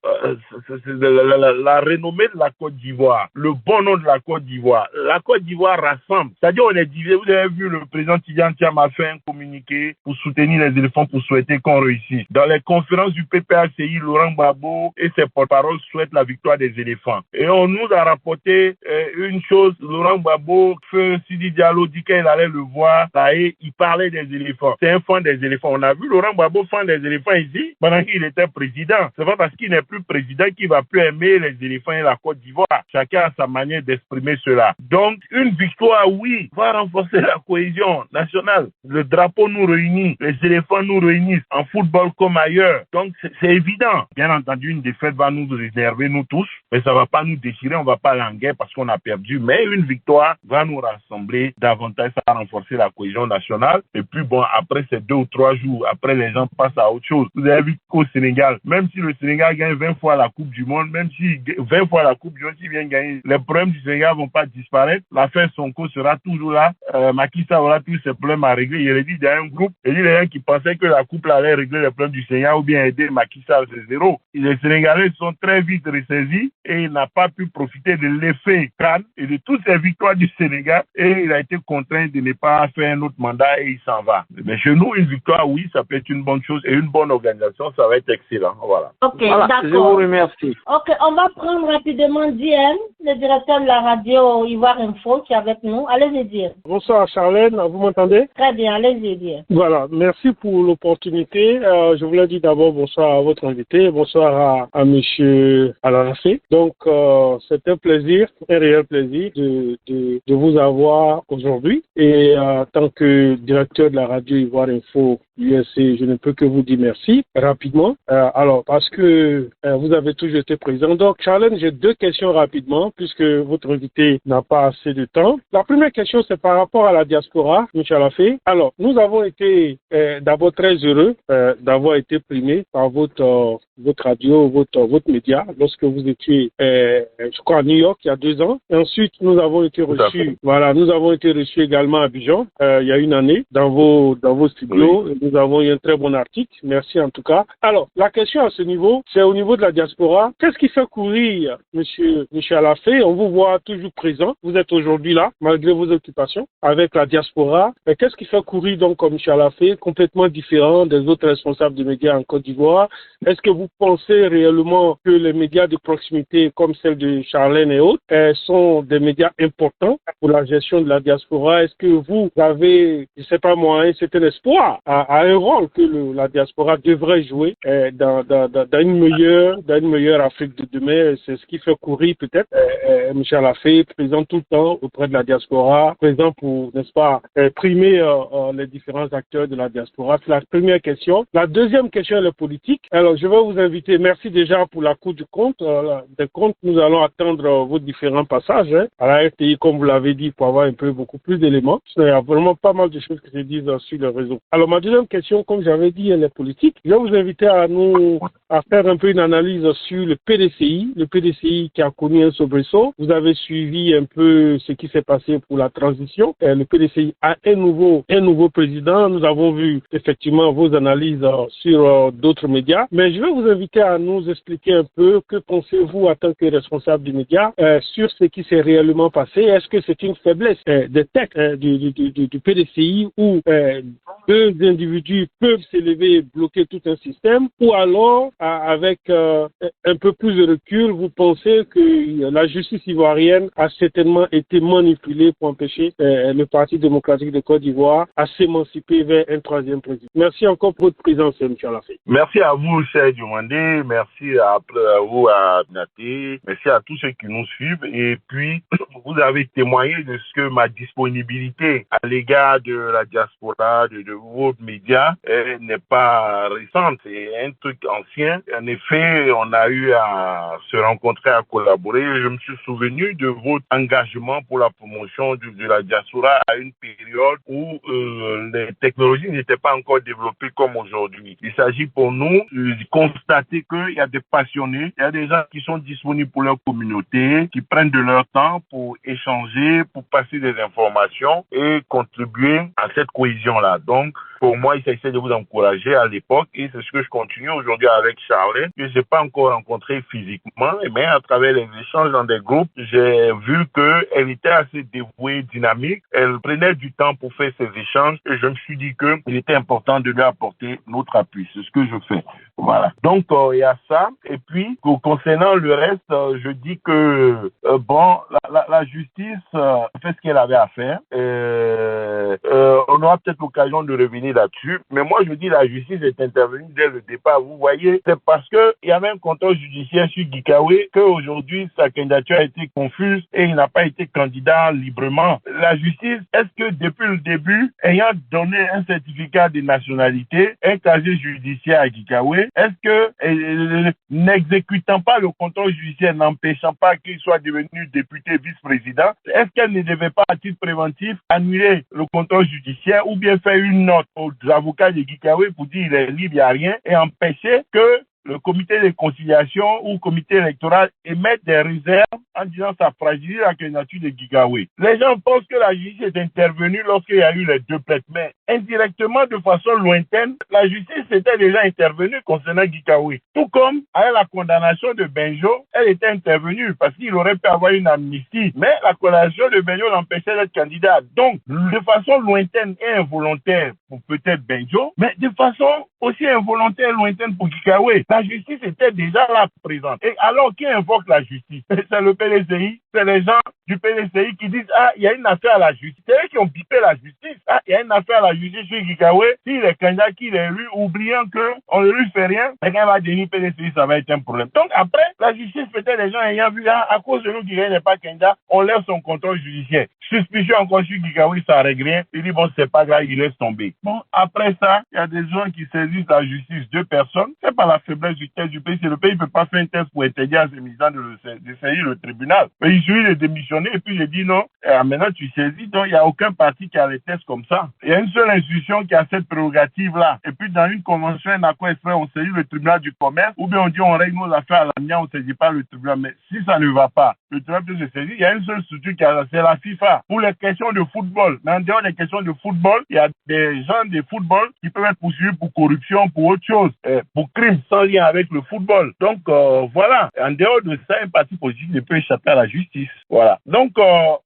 la renommée de la Côte d'Ivoire, le bon nom de la Côte d'Ivoire. La Côte d'Ivoire rassemble. C'est-à-dire, on est divisé. Vous avez vu, le président Tidjane Thiam a fait un communiqué pour soutenir les éléphants, pour souhaiter qu'on réussisse. Dans les conférences du PPACI, Laurent Gbagbo et ses porte-paroles souhaitent la victoire des éléphants. Et on nous a rapporté une chose. Laurent Gbagbo, Feu Sidi Diallo dit qu'il allait le voir. Là, et il parlait des éléphants. C'est un fan des éléphants. On a vu Laurent Gbagbo fan des éléphants ici pendant qu'il était président. C'est pas parce qu'il n'est plus président qu'il va plus aimer les éléphants et la Côte d'Ivoire. Chacun a sa manière d'exprimer cela. Donc, une victoire, oui, va renforcer la cohésion nationale. Le drapeau nous réunit, les éléphants nous réunissent, en football comme ailleurs. Donc, c'est évident. Bien entendu, une défaite va nous réserver, nous tous, mais ça va pas nous déchirer, on va pas aller en guerre parce qu'on a perdu. Mais une victoire va nous rassembler davantage, ça va renforcer la cohésion nationale. Et puis, bon, après ces 2 ou 3 jours, après les gens passent à autre chose. Vous avez vu qu'au Sénégal, même si le Sénégal gagne 20 fois la Coupe du Monde, même si 20 fois la Coupe du Monde, s'il vient gagner, les problèmes du Sénégal vont pas disparaître. L'affaire Sonko sera toujours là. Macky Sall aura tous ses problèmes à régler. Il a dit dans un groupe, il dit les gens qui pensaient que la coupe allait régler les problèmes du Sénégal ou bien aider Macky Sall, c'est zéro. Les Sénégalais sont très vite ressaisis et il n'a pas pu profiter de l'effet Cannes et de toutes ces victoires du Sénégal et il a été contraint de ne pas faire un autre mandat et il s'en va. Mais chez nous, une victoire, oui, ça peut être une bonne chose et une bonne organisation, ça va être excellent. Voilà. Ok, voilà, d'accord. je vous remercie. Ok, on va prendre rapidement Diem, le directeur de la radio Ivoire Info qui est avec nous. Allez-y, Diem. Bonsoir Charlène, vous m'entendez? Très bien, allez-y, Diem. Voilà, merci pour l'opportunité. Je voulais dire d'abord bonsoir à votre invité, bonsoir à monsieur Alafé. Donc, c'est un plaisir, un réel plaisir de vous avoir aujourd'hui. Et Et en tant que directeur de la radio Ivoire Info USC, je ne peux que vous dire merci rapidement. Alors, parce que vous avez toujours été présent. Donc, Charlène, j'ai deux questions rapidement, puisque votre invité n'a pas assez de temps. La première question, c'est par rapport à la diaspora, M. Alafé. Alors, nous avons été d'abord très heureux d'avoir été primés par votre radio, votre média, lorsque vous étiez, je crois, à New York il y a 2 ans. Et ensuite, nous avons été reçus, nous avons été reçus également à Abidjan il y a 1 année dans vos studios. Oui. Nous avons eu un très bon article. Merci en tout cas. Alors, la question à ce niveau, c'est au niveau de la diaspora. Qu'est-ce qui fait courir, monsieur Alafé? On vous voit toujours présent. Vous êtes aujourd'hui là, malgré vos occupations, avec la diaspora. Mais qu'est-ce qui fait courir donc comme monsieur Alafé, complètement différent des autres responsables de médias en Côte d'Ivoire? Est-ce que vous pensez réellement que les médias de proximité, comme celle de Charlène et autres, sont des médias importants pour la gestion de la diaspora? Est-ce que vous avez, je ne sais pas moi, un certain espoir à un rôle que la diaspora devrait jouer dans une meilleure Afrique de demain? C'est ce qui fait courir peut-être M. Alafé, présent tout le temps auprès de la diaspora, présent pour, n'est-ce pas, primer les différents acteurs de la diaspora. C'est la première question. La deuxième question, elle est politique. Alors, je vais vous inviter, merci déjà pour la Cour du compte. Des comptes, nous allons attendre vos différents passages à la RTI, comme vous l'avez dit, pour avoir beaucoup plus d'éléments. Il y a vraiment pas mal de choses qui se disent sur le réseau. Alors, ma deuxième question, comme j'avais dit, elle est politique. Je vais vous inviter à faire un peu une analyse sur le PDCI qui a connu un soubresaut. Vous avez suivi un peu ce qui s'est passé pour la transition. Le PDCI a un nouveau président. Nous avons vu effectivement vos analyses sur d'autres médias. Mais je vais vous inviter à nous expliquer un peu que pensez-vous en tant que responsable du média sur ce qui s'est réellement passé. Est-ce que c'est une faiblesse des textes du PDCI où 2 individus peuvent s'élever et bloquer tout un système, ou alors avec un peu plus de recul, vous pensez que la justice ivoirienne a certainement été manipulée pour empêcher le Parti démocratique de Côte d'Ivoire à s'émanciper vers un 3e président? Merci encore pour votre présence, M. Alafé. Merci à vous, cher Diomandé. Merci à vous, à Naté. Merci à tous ceux qui nous suivent. Et puis, vous avez témoigné de ce que ma disponibilité à l'égard de la diaspora, de votre média, n'est pas récente. C'est un truc ancien. En effet, on a eu à se rencontrer, à collaborer. Je me suis souvenu de votre engagement pour la promotion de la diaspora à une période où les technologies n'étaient pas encore développées comme aujourd'hui. Il s'agit pour nous de constater qu'il y a des passionnés, il y a des gens qui sont disponibles pour leur communauté, qui prennent de leur temps pour échanger, pour passer des informations et contribuer à cette cohésion-là. Donc, pour moi, il s'agissait de vous encourager à l'époque et c'est ce que je continue aujourd'hui avec Charlène, que je n'ai pas encore rencontré physiquement, mais à travers les échanges dans des groupes, j'ai vu qu'elle était assez dévouée, dynamique. Elle prenait du temps pour faire ces échanges et je me suis dit qu'il était important de lui apporter notre appui. C'est ce que je fais. Voilà. Donc, il y a ça. Et puis, concernant le reste, je dis que, la justice fait ce qu'elle avait à faire. On aura peut-être l'occasion de revenir là-dessus. Mais moi, je dis la justice est intervenue dès le départ. Vous voyez, c'est parce que il y avait un contrôle judiciaire sur Gikawe qu'aujourd'hui, sa candidature a été confuse et il n'a pas été candidat librement. La justice, est-ce que depuis le début, ayant donné un certificat de nationalité, un casier judiciaire à Gikawe, est-ce que, n'exécutant pas le contrôle judiciaire, n'empêchant pas qu'il soit devenu député vice-président, est-ce qu'elle ne devait pas, à titre préventif, annuler le contrôle judiciaire ou bien faire une note aux avocats de Gikawe pour dire il est libre, il n'y a rien, et empêcher que le comité de conciliation ou le comité électoral émette des réserves en disant ça fragilise la candidature de Gikawe. Les gens pensent que la justice est intervenue lorsqu'il y a eu les 2 plaintes, mais indirectement, de façon lointaine, la justice était déjà intervenue concernant Gikawe. Tout comme avec la condamnation de Benjo, elle était intervenue parce qu'il aurait pu avoir une amnistie, mais la condamnation de Benjo l'empêchait d'être candidat. Donc, de façon lointaine et involontaire pour peut-être Benjo, mais de façon aussi involontaire et lointaine pour Gikawe. La justice était déjà là présente. Et alors, qui invoque la justice? C'est le PDCI, c'est les gens du PDCI qui disent « Ah, il y a une affaire à la justice ». C'est eux qui ont bipé la justice. Ah, il y a une affaire à la justice sur Kikawe, s'il est candidat, qu'il est élu, oubliant qu'on ne lui fait rien, quelqu'un va dénier PDCI, ça va être un problème. Donc après, la justice, peut-être les gens ayant vu, à cause de nous, Kikawe n'est pas candidat, on lève son contrôle judiciaire. Suspicion encore sur Kikawe, ça règle rien. Il dit, bon, c'est pas grave, il laisse tomber. Bon, après ça, il y a des gens qui saisissent la justice, 2 personnes. C'est pas la faiblesse du test du pays. Si le pays ne peut pas faire un test pour interdire à ses militants de saisir le tribunal. Mais il suffit de démissionner et puis j'ai dit non. Et maintenant, tu saisis. Donc, il n'y a aucun parti qui a les tests comme ça. Il y a une seule institution qui a cette prérogative-là. Et puis, dans une convention, un accord exprès, on saisit le tribunal du commerce ou bien on dit on règle nos affaires à l'amiable, on ne saisit pas le tribunal. Mais si ça ne va pas, le tribunal peut se saisir. Il y a une seule structure qui a, c'est la FIFA. Pour les questions de football. Mais en dehors des questions de football, il y a des gens de football qui peuvent être poursuivis pour corruption, pour autre chose, pour crime sans lien avec le football. Donc, voilà. En dehors de ça, un parti politique ne peut échapper à la justice. Voilà. Donc,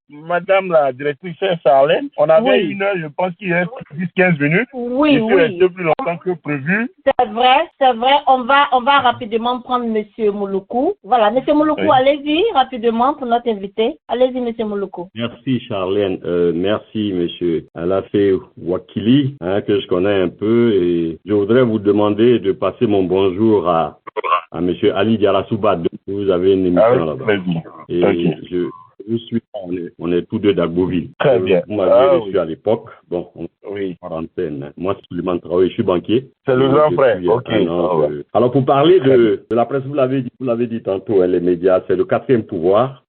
Madame la directrice Charlène, on avait une heure, je pense qu'il reste 10-15 minutes. Oui, je suis resté plus longtemps que prévu. C'est vrai. On va rapidement prendre Monsieur Mouloukou. Voilà, Monsieur Mouloukou, allez-y rapidement pour notre invité. Allez-y, Monsieur Mouloukou. Merci, Charlène. Merci, Monsieur Alafé Wakili, que je connais un peu. Et je voudrais vous demander de passer mon bonjour à Monsieur Ali Diarasouba. Vous avez une émission là-bas. Et je suis, on est tous deux d'Agboville. Très bien. Vous m'avez reçu à l'époque. Bon, on est en quarantaine. Moi, Suleiman Traoré, je suis banquier. C'est le grand frère. Ok. Alors, pour parler de la presse, vous l'avez dit tantôt, les médias, c'est le 4e pouvoir.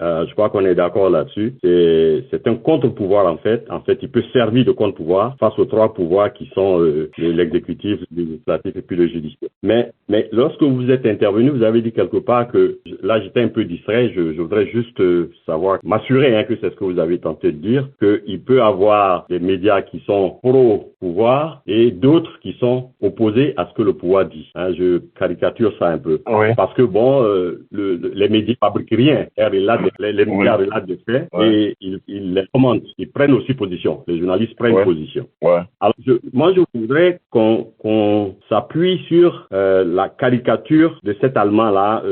Je crois qu'on est d'accord là-dessus. C'est un contre-pouvoir en fait. En fait, il peut servir de contre-pouvoir face aux 3 pouvoirs qui sont l'exécutif, le législatif et puis le judiciaire. Mais lorsque vous êtes intervenu, vous avez dit quelque part que là j'étais un peu distrait. Je voudrais juste savoir, m'assurer que c'est ce que vous avez tenté de dire, qu'il peut avoir des médias qui sont pro-pouvoir et d'autres qui sont opposés à ce que le pouvoir dit. Je caricature ça un peu. Parce que bon, les médias fabriquent rien. Les médias relatent des faits et ils les commentent. Ils prennent aussi position. Les journalistes prennent position. Alors, moi, je voudrais qu'on s'appuie sur la caricature de cet Allemand-là,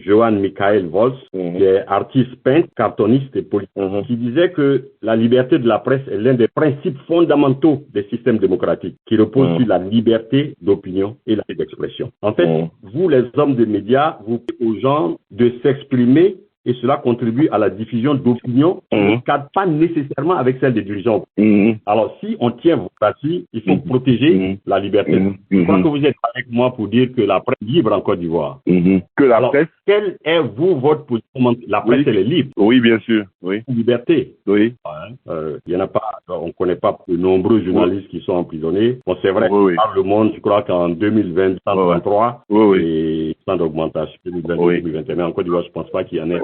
Johann Michael Wolf, qui est artiste peintre, cartoniste et politique, qui disait que la liberté de la presse est l'un des principes fondamentaux des systèmes démocratiques, qui repose sur la liberté d'opinion et la liberté d'expression. En fait, vous, les hommes des médias, vous dites aux gens de s'exprimer et cela contribue à la diffusion d'opinions qui ne cadrent pas nécessairement avec celle des dirigeants. Alors, si on tient vos partis, il faut protéger la liberté. Je crois que vous êtes avec moi pour dire que la presse est libre en Côte d'Ivoire. Que la presse... Quelle est, votre position? La presse, elle est libre. Oui, bien sûr. Oui. Liberté. Oui. Il y en a pas, on ne connaît pas de nombreux journalistes qui sont emprisonnés. Bon, c'est vrai que par le monde, je crois qu'en 2020, 133, et sans d'augmentation, 2020-2021, en Côte d'Ivoire, je ne pense pas qu'il y en ait.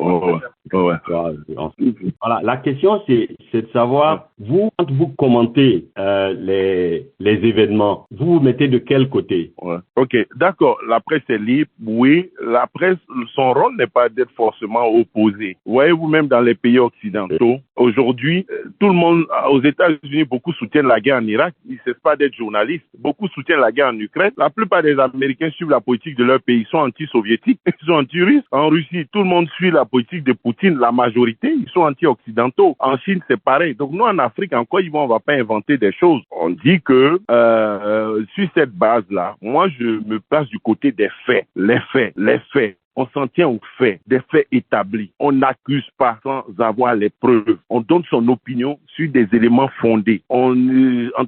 Voilà. La question, c'est de savoir, vous, quand vous commentez les événements, vous mettez de quel côté? Ok, d'accord. La presse est libre, oui. La presse, son rôle n'est pas d'être forcément opposé. Voyez-vous, même dans les pays occidentaux, aujourd'hui, tout le monde, aux États-Unis, beaucoup soutiennent la guerre en Irak. Ils ne cessent pas d'être journalistes. Beaucoup soutiennent la guerre en Ukraine. La plupart des Américains suivent la politique de leur pays. Ils sont anti-soviétiques, ils sont anti-russes. En Russie, tout le monde suit la politique de Poutine. La majorité, ils sont anti-occidentaux. En Chine, c'est pareil. Donc nous, en Afrique, en Côte d'Ivoire, on ne va pas inventer des choses. On dit que sur cette base-là, moi, je me place du côté des faits. Les faits. On s'en tient aux faits, des faits établis. On n'accuse pas sans avoir les preuves. On donne son opinion sur des éléments fondés. En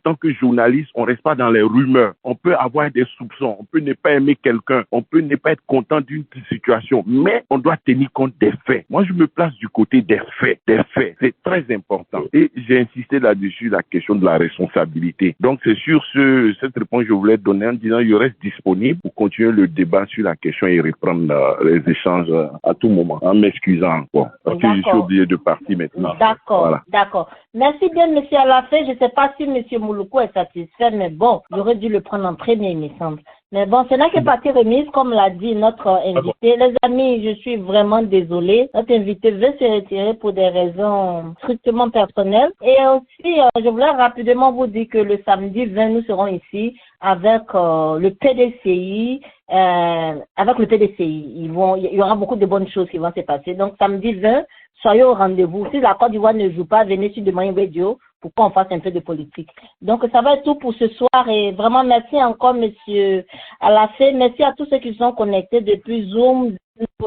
tant que journaliste, on reste pas dans les rumeurs. On peut avoir des soupçons. On peut ne pas aimer quelqu'un. On peut ne pas être content d'une situation. Mais on doit tenir compte des faits. Moi, je me place du côté des faits. C'est très important. Et j'ai insisté là-dessus, la question de la responsabilité. Donc, c'est sur cette réponse que je voulais donner en disant je reste disponible pour continuer le débat sur la question et reprendre les échanges à tout moment, en m'excusant encore. Parce que je suis obligé de partir maintenant. D'accord. Merci bien, monsieur Alafé. Je ne sais pas si monsieur Mouloukou est satisfait, mais bon, j'aurais dû le prendre en premier, il me semble. Mais bon, ce n'est que partie remise, comme l'a dit notre invité. Les amis, je suis vraiment désolée. Notre invité veut se retirer pour des raisons strictement personnelles. Et aussi, je voulais rapidement vous dire que le samedi 20, nous serons ici avec le PDCI. Il y aura beaucoup de bonnes choses qui vont se passer. Donc, samedi 20, soyez au rendez-vous. Si la Côte d'Ivoire ne joue pas, venez sur Demain Radio pour qu'on fasse un peu de politique. Donc, ça va être tout pour ce soir et vraiment merci encore, monsieur Alafé. Merci à tous ceux qui sont connectés depuis Zoom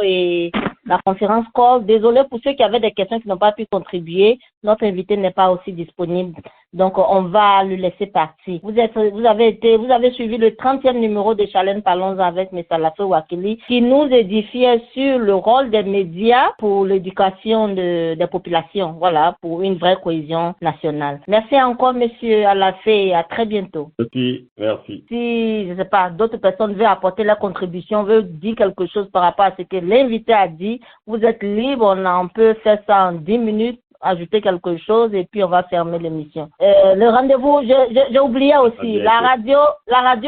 et la conférence call. Désolé pour ceux qui avaient des questions qui n'ont pas pu contribuer. Notre invité n'est pas aussi disponible. Donc, on va le laisser partir. Vous avez suivi le 30e numéro de Challenge Parlons avec M. Alafé Wakili qui nous édifiait sur le rôle des médias pour l'éducation des populations. Voilà, pour une vraie cohésion nationale. Merci encore, M. Alafé, et à très bientôt. Merci. Si, je ne sais pas, d'autres personnes veulent apporter leur contribution, veulent dire quelque chose par rapport à ce que l'invité a dit, vous êtes libre, on peut faire ça en 10 minutes. Ajouter quelque chose et puis on va fermer l'émission. Le rendez-vous, j'ai oublié aussi, la radio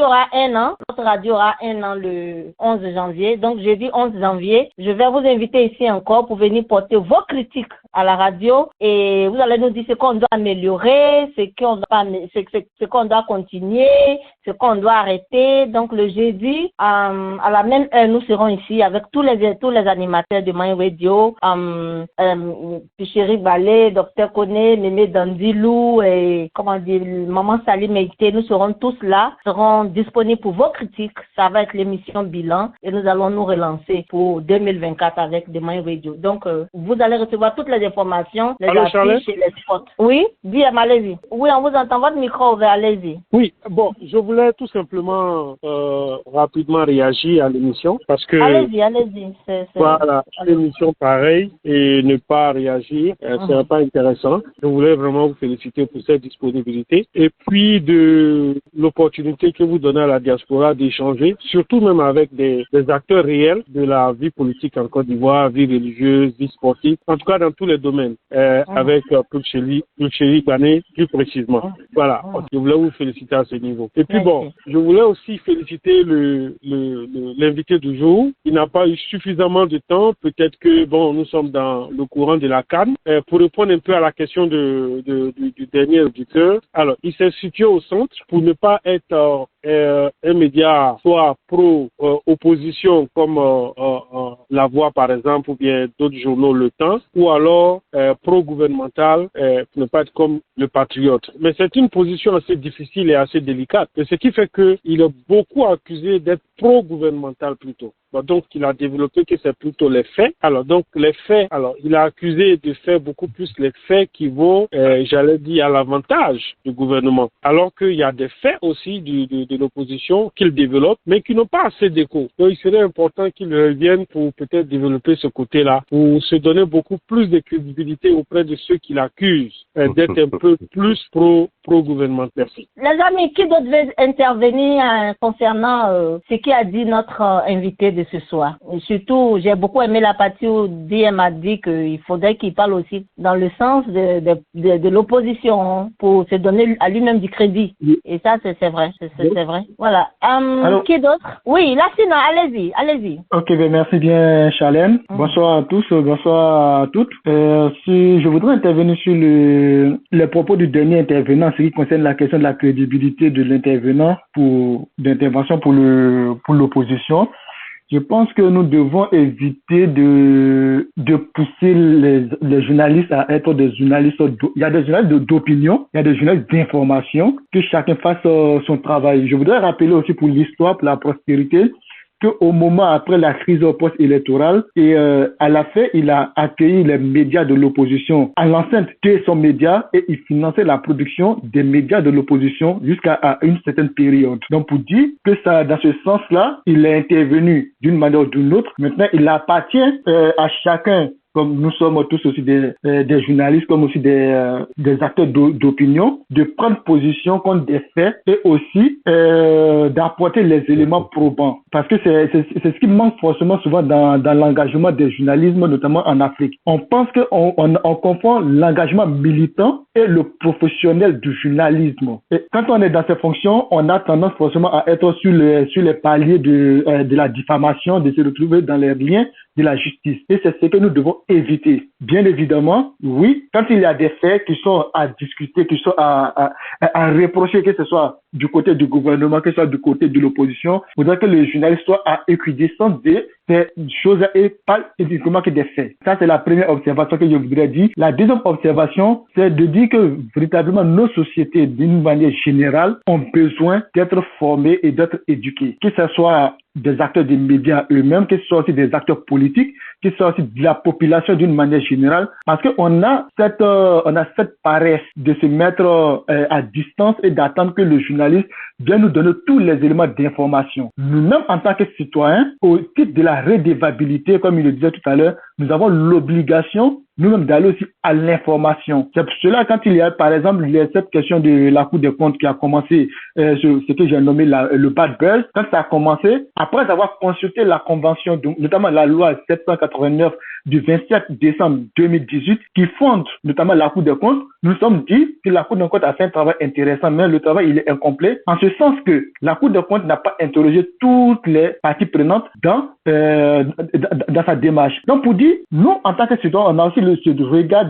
aura 1 an, notre radio aura 1 an le 11 janvier, donc jeudi 11 janvier, je vais vous inviter ici encore pour venir porter vos critiques à la radio et vous allez nous dire ce qu'on doit améliorer, ce qu'on doit continuer, ce qu'on doit arrêter. Donc le jeudi, à la même heure, nous serons ici avec tous les animateurs de Mind Radio, Chéri Ballet, Dr Koné, Mémé Dandilou et Maman Salim Meïté, nous serons tous là, seront disponibles pour vos critiques. Ça va être l'émission bilan et nous allons nous relancer pour 2024 avec The Mind Radio. Donc vous allez recevoir toutes les informations, les affiches et les spots. Oui, dis allez-y. Oui, on vous entend, votre micro ouvert, allez-y. Oui, bon, je voulais tout simplement rapidement réagir à l'émission parce que allez-y. Voilà, l'émission pareil et ne pas réagir, c'est pas intéressant. Je voulais vraiment vous féliciter pour cette disponibilité et puis de l'opportunité que vous donnez à la diaspora d'échanger, surtout même avec des acteurs réels de la vie politique en Côte d'Ivoire, vie religieuse, vie sportive, en tout cas dans tous les domaines, avec Pulcheli Bané plus précisément. Voilà, je voulais vous féliciter à ce niveau. Et puis bon, je voulais aussi féliciter l'invité du jour. Il n'a pas eu suffisamment de temps, peut-être que bon, nous sommes dans le courant de la CAN. Pour répondre un peu à la question du dernier auditeur, alors il s'est situé au centre pour ne pas être un média soit pro-opposition comme La Voix par exemple ou bien d'autres journaux Le Temps ou alors pro-gouvernemental pour ne pas être comme Le Patriote. Mais c'est une position assez difficile et assez délicate. Et ce qui fait qu'il est beaucoup accusé d'être pro-gouvernemental plutôt. Donc, il a développé que c'est plutôt les faits. Alors, donc, les faits, alors, il a accusé de faire beaucoup plus les faits qui vont, j'allais dire, à l'avantage du gouvernement. Alors qu'il y a des faits aussi de l'opposition qu'il développe, mais qui n'ont pas assez d'écho. Donc, il serait important qu'il revienne pour peut-être développer ce côté-là, pour se donner beaucoup plus de crédibilité auprès de ceux qui l'accusent d'être un peu plus pro-gouvernement. Merci. Les amis, qui d'autre veut intervenir concernant ce qu'a dit notre invité de ce soir? Et surtout, j'ai beaucoup aimé la partie où DM a dit qu'il faudrait qu'il parle aussi dans le sens de l'opposition pour se donner à lui-même du crédit. Et ça, c'est vrai. C'est vrai. Voilà. Qui d'autre? Oui, Lassina, allez-y. Ok, merci bien, Charlène. Bonsoir à tous, bonsoir à toutes. Si je voudrais intervenir sur les propos du dernier intervenant, ce qui concerne la question de la crédibilité de l'intervenant d'intervention pour l'opposition. Je pense que nous devons éviter de pousser les journalistes à être des journalistes. Il y a des journalistes d'opinion, il y a des journalistes d'information, que chacun fasse son travail. Je voudrais rappeler aussi pour l'histoire, pour la prospérité, qu'au moment après la crise post-électorale, et à la fin, il a accueilli les médias de l'opposition à l'enceinte de son média et il finançait la production des médias de l'opposition jusqu'à une certaine période. Donc pour dire que ça, dans ce sens-là, il est intervenu d'une manière ou d'une autre. Maintenant, il appartient à chacun, comme nous sommes tous aussi des journalistes, comme aussi des acteurs d'opinion, de prendre position contre des faits et aussi d'apporter les éléments probants. Parce que c'est ce qui manque forcément souvent dans l'engagement des journalismes, notamment en Afrique. On pense qu'on confond l'engagement militant et le professionnel du journalisme. Et quand on est dans ces fonctions, on a tendance forcément à être sur les paliers de la diffamation, de se retrouver dans les liens de la justice. Et c'est ce que nous devons éviter. Bien évidemment, oui, quand il y a des faits qui sont à discuter, qui sont à reprocher, que ce soit du côté du gouvernement, que ce soit du côté de l'opposition, il faudrait que le journaliste soit à équidistance de ces choses et pas uniquement que des faits. Ça, c'est la première observation que je voudrais dire. La deuxième observation, c'est de dire que véritablement nos sociétés, d'une manière générale, ont besoin d'être formées et d'être éduquées. Que ce soit des acteurs des médias eux-mêmes, que ce soit aussi des acteurs politiques, que ce soit aussi de la population d'une manière générale, parce qu'on a cette paresse de se mettre à distance et d'attendre que le journaliste vienne nous donner tous les éléments d'information. Nous-mêmes, en tant que citoyens, au titre de la redevabilité, comme il le disait tout à l'heure, nous avons l'obligation nous-mêmes d'aller aussi à l'information. C'est pour cela, quand il y a, par exemple, cette question de la Cour des comptes qui a commencé, ce que j'ai nommé le bad buzz, quand ça a commencé, après avoir consulté la convention, notamment la loi 789 du 27 décembre 2018, qui fonde notamment la Cour des comptes, nous sommes dit que la Cour des comptes a fait un travail intéressant, mais le travail, il est incomplet, en ce sens que la Cour des comptes n'a pas interrogé toutes les parties prenantes dans sa démarche. Donc, pour dire, nous, en tant que citoyens, on a aussi ce regard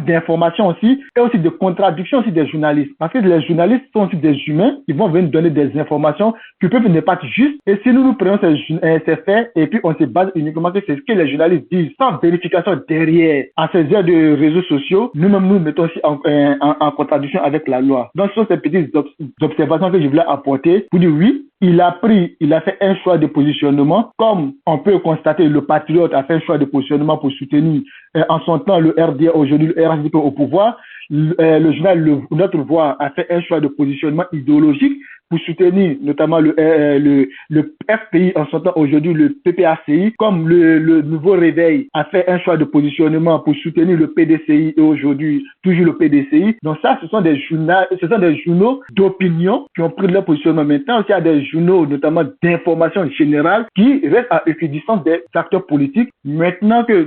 d'information aussi, et aussi de contradiction aussi des journalistes. Parce que les journalistes sont aussi des humains, ils vont venir donner des informations qui peuvent ne pas être justes. Et si nous prenons ces faits, et puis on se base uniquement sur ce que les journalistes disent, sans vérification derrière, à ces heures de réseaux sociaux, nous-mêmes nous mettons aussi en contradiction avec la loi. Donc, ce sont ces petites observations que je voulais apporter pour dire oui, il a fait un choix de positionnement, comme on peut constater, le Patriote a fait un choix de positionnement pour soutenir en son temps le RDA, aujourd'hui le RSDP au pouvoir. Le journal Notre Voix a fait un choix de positionnement idéologique pour soutenir notamment le FPI en son temps, aujourd'hui le PPACI, comme le Nouveau Réveil a fait un choix de positionnement pour soutenir le PDCI et aujourd'hui toujours le PDCI. Donc ça, ce sont des journaux d'opinion qui ont pris leur positionnement. Maintenant, il y a des journaux notamment d'information générale qui restent à équidistance des acteurs politiques. Maintenant que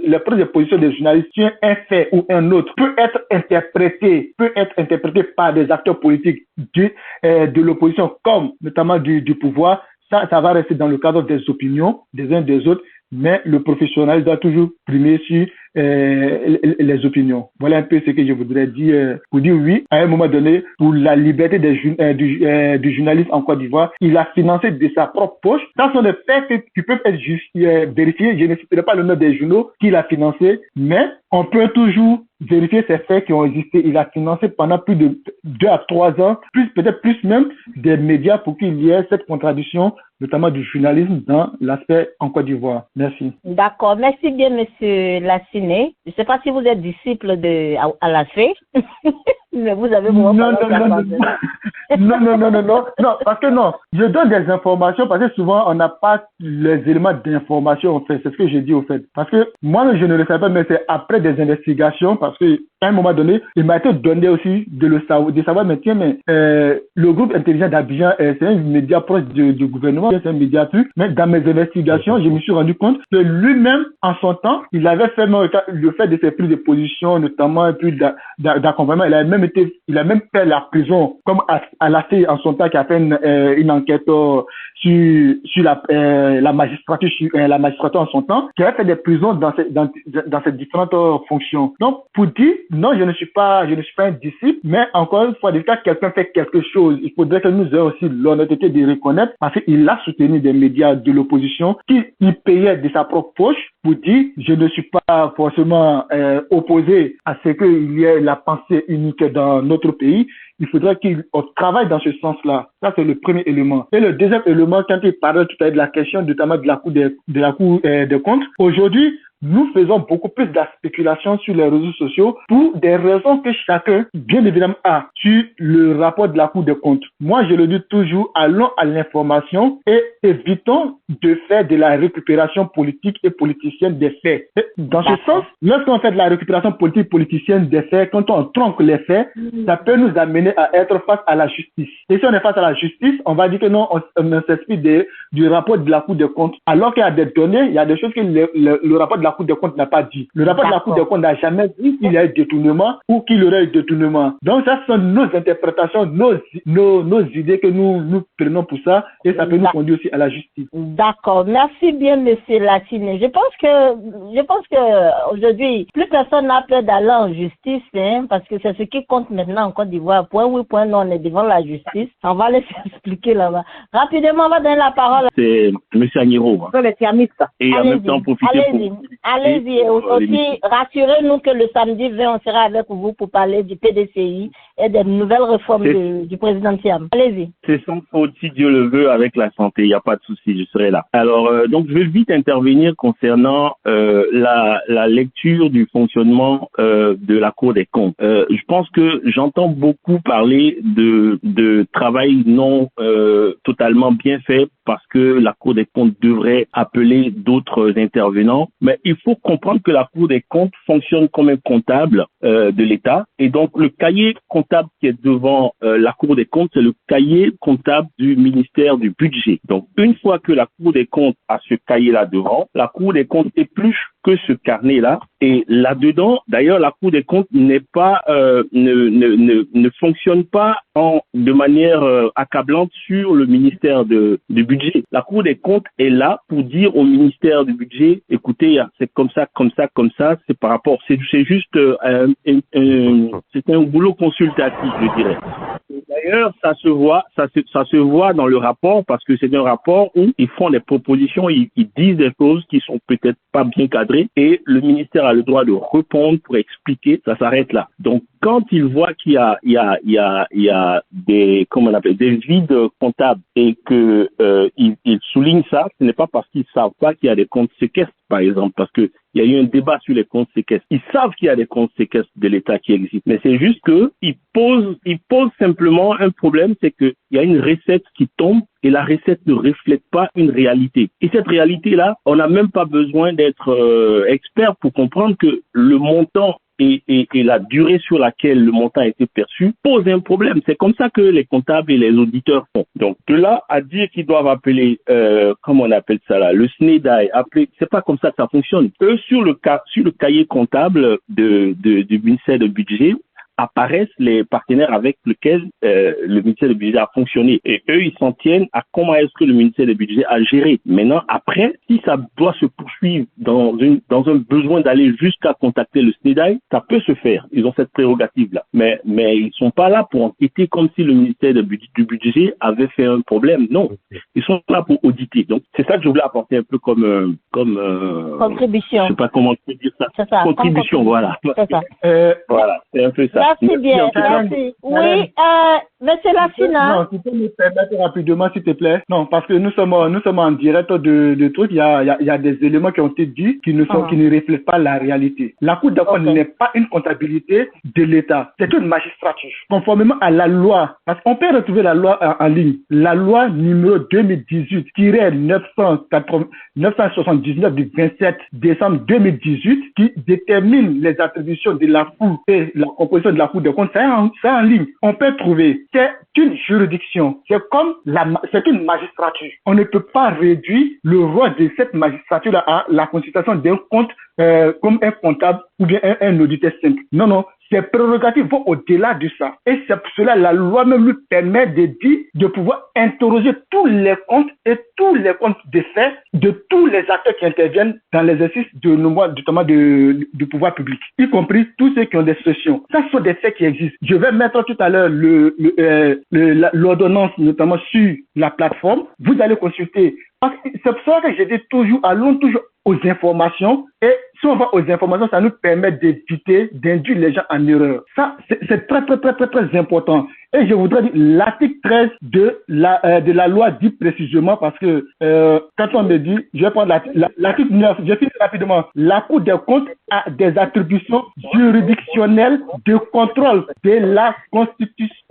la prise de position des journalistes sur un fait ou un autre peut être interprété par des acteurs politiques de l'opposition comme notamment du pouvoir, ça va rester dans le cadre des opinions des uns des autres, mais le professionnel doit toujours primer sur les opinions. Voilà un peu ce que je voudrais dire pour dire oui, à un moment donné, pour la liberté du journaliste en Côte d'Ivoire, il a financé de sa propre poche. Ça sont des faits qui peuvent être vérifiés. Je ne citerai pas le nom des journaux qu'il a financé, mais on peut toujours vérifier ces faits qui ont existé. Il a financé pendant plus de 2 à 3 ans, peut-être plus même, des médias pour qu'il y ait cette contradiction, notamment du journalisme dans l'aspect en Côte d'Ivoire. Merci. D'accord. Merci bien, Monsieur Lassine. Je ne sais pas si vous êtes disciple Alafé, mais vous avez vraiment non, parce que non, je donne des informations parce que souvent on n'a pas les éléments d'information en fait, c'est ce que j'ai dit au fait. Parce que moi je ne le savais pas, mais c'est après des investigations, parce que à un moment donné, il m'a été donné aussi de savoir, mais tiens, le groupe intelligent d'Abidjan, c'est un média proche du gouvernement, c'est un média truc, mais dans mes investigations, je me suis rendu compte que lui-même, en son temps, il avait fait le fait de ses prises de position, notamment, et puis d'accompagnement, il a même fait la prison, comme à la CI en son temps, qui a fait une enquête sur la magistrature, en son temps, qui a fait des prisons dans ces différentes fonctions. Donc, pour dire, non, je ne suis pas un disciple, mais encore une fois, quand quelqu'un fait quelque chose, il faudrait que nous ayons aussi l'honnêteté de reconnaître, parce qu'il a soutenu des médias de l'opposition qui payait de sa propre poche pour dire, je ne suis pas forcément opposé à ce qu'il y ait la pensée unique dans notre pays. Il faudrait qu'on travaille dans ce sens-là. Ça, c'est le premier élément. Et le deuxième élément, quand il parlait tout à l'heure de la question, notamment de la Cour des comptes, aujourd'hui, nous faisons beaucoup plus de la spéculation sur les réseaux sociaux pour des raisons que chacun, bien évidemment, a sur le rapport de la Cour des comptes. Moi, je le dis toujours, allons à l'information et évitons de faire de la récupération politique et politicienne des faits. Et dans ce sens, lorsqu'on fait de la récupération politique politicienne des faits, quand on tronque les faits, ça peut nous amener à être face à la justice. Et si on est face à la justice, on va dire que non, on s'inspire du rapport de la Cour des comptes. Alors qu'il y a des données, il y a des choses que le rapport de la Cour des comptes n'a pas dit. Le rapport de la Cour des comptes n'a jamais dit qu'il y a eu détournement ou qu'il y aurait eu détournement. Donc ça sont nos interprétations, nos idées que nous prenons pour ça et ça peut nous conduire aussi à la justice. D'accord. Merci bien, Monsieur Latine. Je pense que aujourd'hui, plus personne n'a peur d'aller en justice, parce que c'est ce qui compte maintenant en Côte d'Ivoire. Point oui, point non, on est devant la justice. On va laisser expliquer là-bas. Rapidement, on va donner la parole. C'est M. Agnero. Et en même temps, profiter Allez-y. Et aussi, rassurez-nous que le samedi 20, on sera avec vous pour parler du PDCI et des nouvelles réformes du président Thiam. Allez-y. C'est sans faute, si Dieu le veut, avec la santé. Il n'y a pas de souci, je serai là. Alors, donc, je vais vite intervenir concernant la lecture du fonctionnement de la Cour des comptes. Je pense que j'entends beaucoup parler de travail non totalement bien fait parce que la Cour des comptes devrait appeler d'autres intervenants. Mais il faut comprendre que la Cour des comptes fonctionne comme un comptable de l'État. Et donc, le cahier comptable qui est devant la Cour des comptes, c'est le cahier comptable du ministère du Budget. Donc, une fois que la Cour des comptes a ce cahier-là devant, la Cour des comptes épluche que ce carnet-là. Et là-dedans, d'ailleurs, la Cour des comptes n'est pas ne fonctionne pas de manière accablante sur le ministère du Budget. La Cour des comptes est là pour dire au ministère du Budget, écoutez, c'est comme ça, c'est par rapport, c'est juste c'est un boulot consultatif, je dirais. D'ailleurs, ça se voit dans le rapport parce que c'est un rapport où ils font des propositions, ils disent des choses qui sont peut-être pas bien cadrées et le ministère a le droit de répondre pour expliquer, ça s'arrête là. Donc, quand ils voient qu'il y a des, comment on appelle, des vides comptables et que ils soulignent ça, ce n'est pas parce qu'ils savent pas qu'il y a des comptes séquestres, par exemple, parce que il y a eu un débat sur les comptes séquestres. Ils savent qu'il y a des comptes séquestres de l'État qui existent, mais c'est juste que ils posent simplement un problème, c'est que il y a une recette qui tombe et la recette ne reflète pas une réalité. Et cette réalité-là, on n'a même pas besoin d'être expert pour comprendre que le montant et la durée sur laquelle le montant a été perçu pose un problème. C'est comme ça que les comptables et les auditeurs font. Donc, de là à dire qu'ils doivent appeler, comment on appelle ça là, le SNEDAI, c'est pas comme ça que ça fonctionne. Eux, sur le cahier comptable du ministère du Budget, apparaissent les partenaires avec lesquels le ministère du Budget a fonctionné. Et eux, ils s'en tiennent à comment est-ce que le ministère du Budget a géré. Maintenant, après, si ça doit se poursuivre dans un besoin d'aller jusqu'à contacter le SNEDAI, ça peut se faire. Ils ont cette prérogative-là. Mais ils sont pas là pour enquêter comme si le ministère du Budget avait fait un problème. Non. Ils sont là pour auditer. Donc, c'est ça que je voulais apporter un peu comme contribution. Je sais pas comment je peux dire ça. C'est ça. Contribution, voilà. C'est ça. Voilà, c'est un peu ça. Merci bien, merci. Oui, monsieur Lassina. Non, tu peux me permettre rapidement, s'il te plaît. Non, parce que nous sommes en direct de trucs. Il y a des éléments qui ont été dit qui ne reflètent pas la réalité. La Cour des comptes n'est pas une comptabilité de l'État. C'est une magistrature. Conformément à la loi, parce qu'on peut retrouver la loi en ligne. La loi numéro 2018-979 du 27 décembre 2018 qui détermine les attributions de la Cour et la composition de la Cour des comptes, c'est en ligne. On peut trouver, c'est une juridiction, c'est une magistrature. On ne peut pas réduire le rôle de cette magistrature à la consultation d'un compte comme un comptable ou bien un auditeur simple. Non, ses prérogatives vont au-delà de ça. Et c'est pour cela la loi même lui permet de pouvoir interroger tous les comptes et tous les comptes de fait de tous les acteurs qui interviennent dans l'exercice notamment du pouvoir public, y compris tous ceux qui ont des sessions. Ça sont des faits qui existent. Je vais mettre tout à l'heure l'ordonnance notamment sur la plateforme. Vous allez consulter. C'est pour ça que je dis allons toujours aux informations. Et si on va aux informations, ça nous permet d'éviter d'induire les gens en erreur. Ça, c'est très, très, très, très, très important. Et je voudrais dire, l'article 13 de la loi dit précisément, parce que quand on me dit, je vais prendre l'article 9, je finis rapidement. La Cour des comptes a des attributions juridictionnelles de contrôle de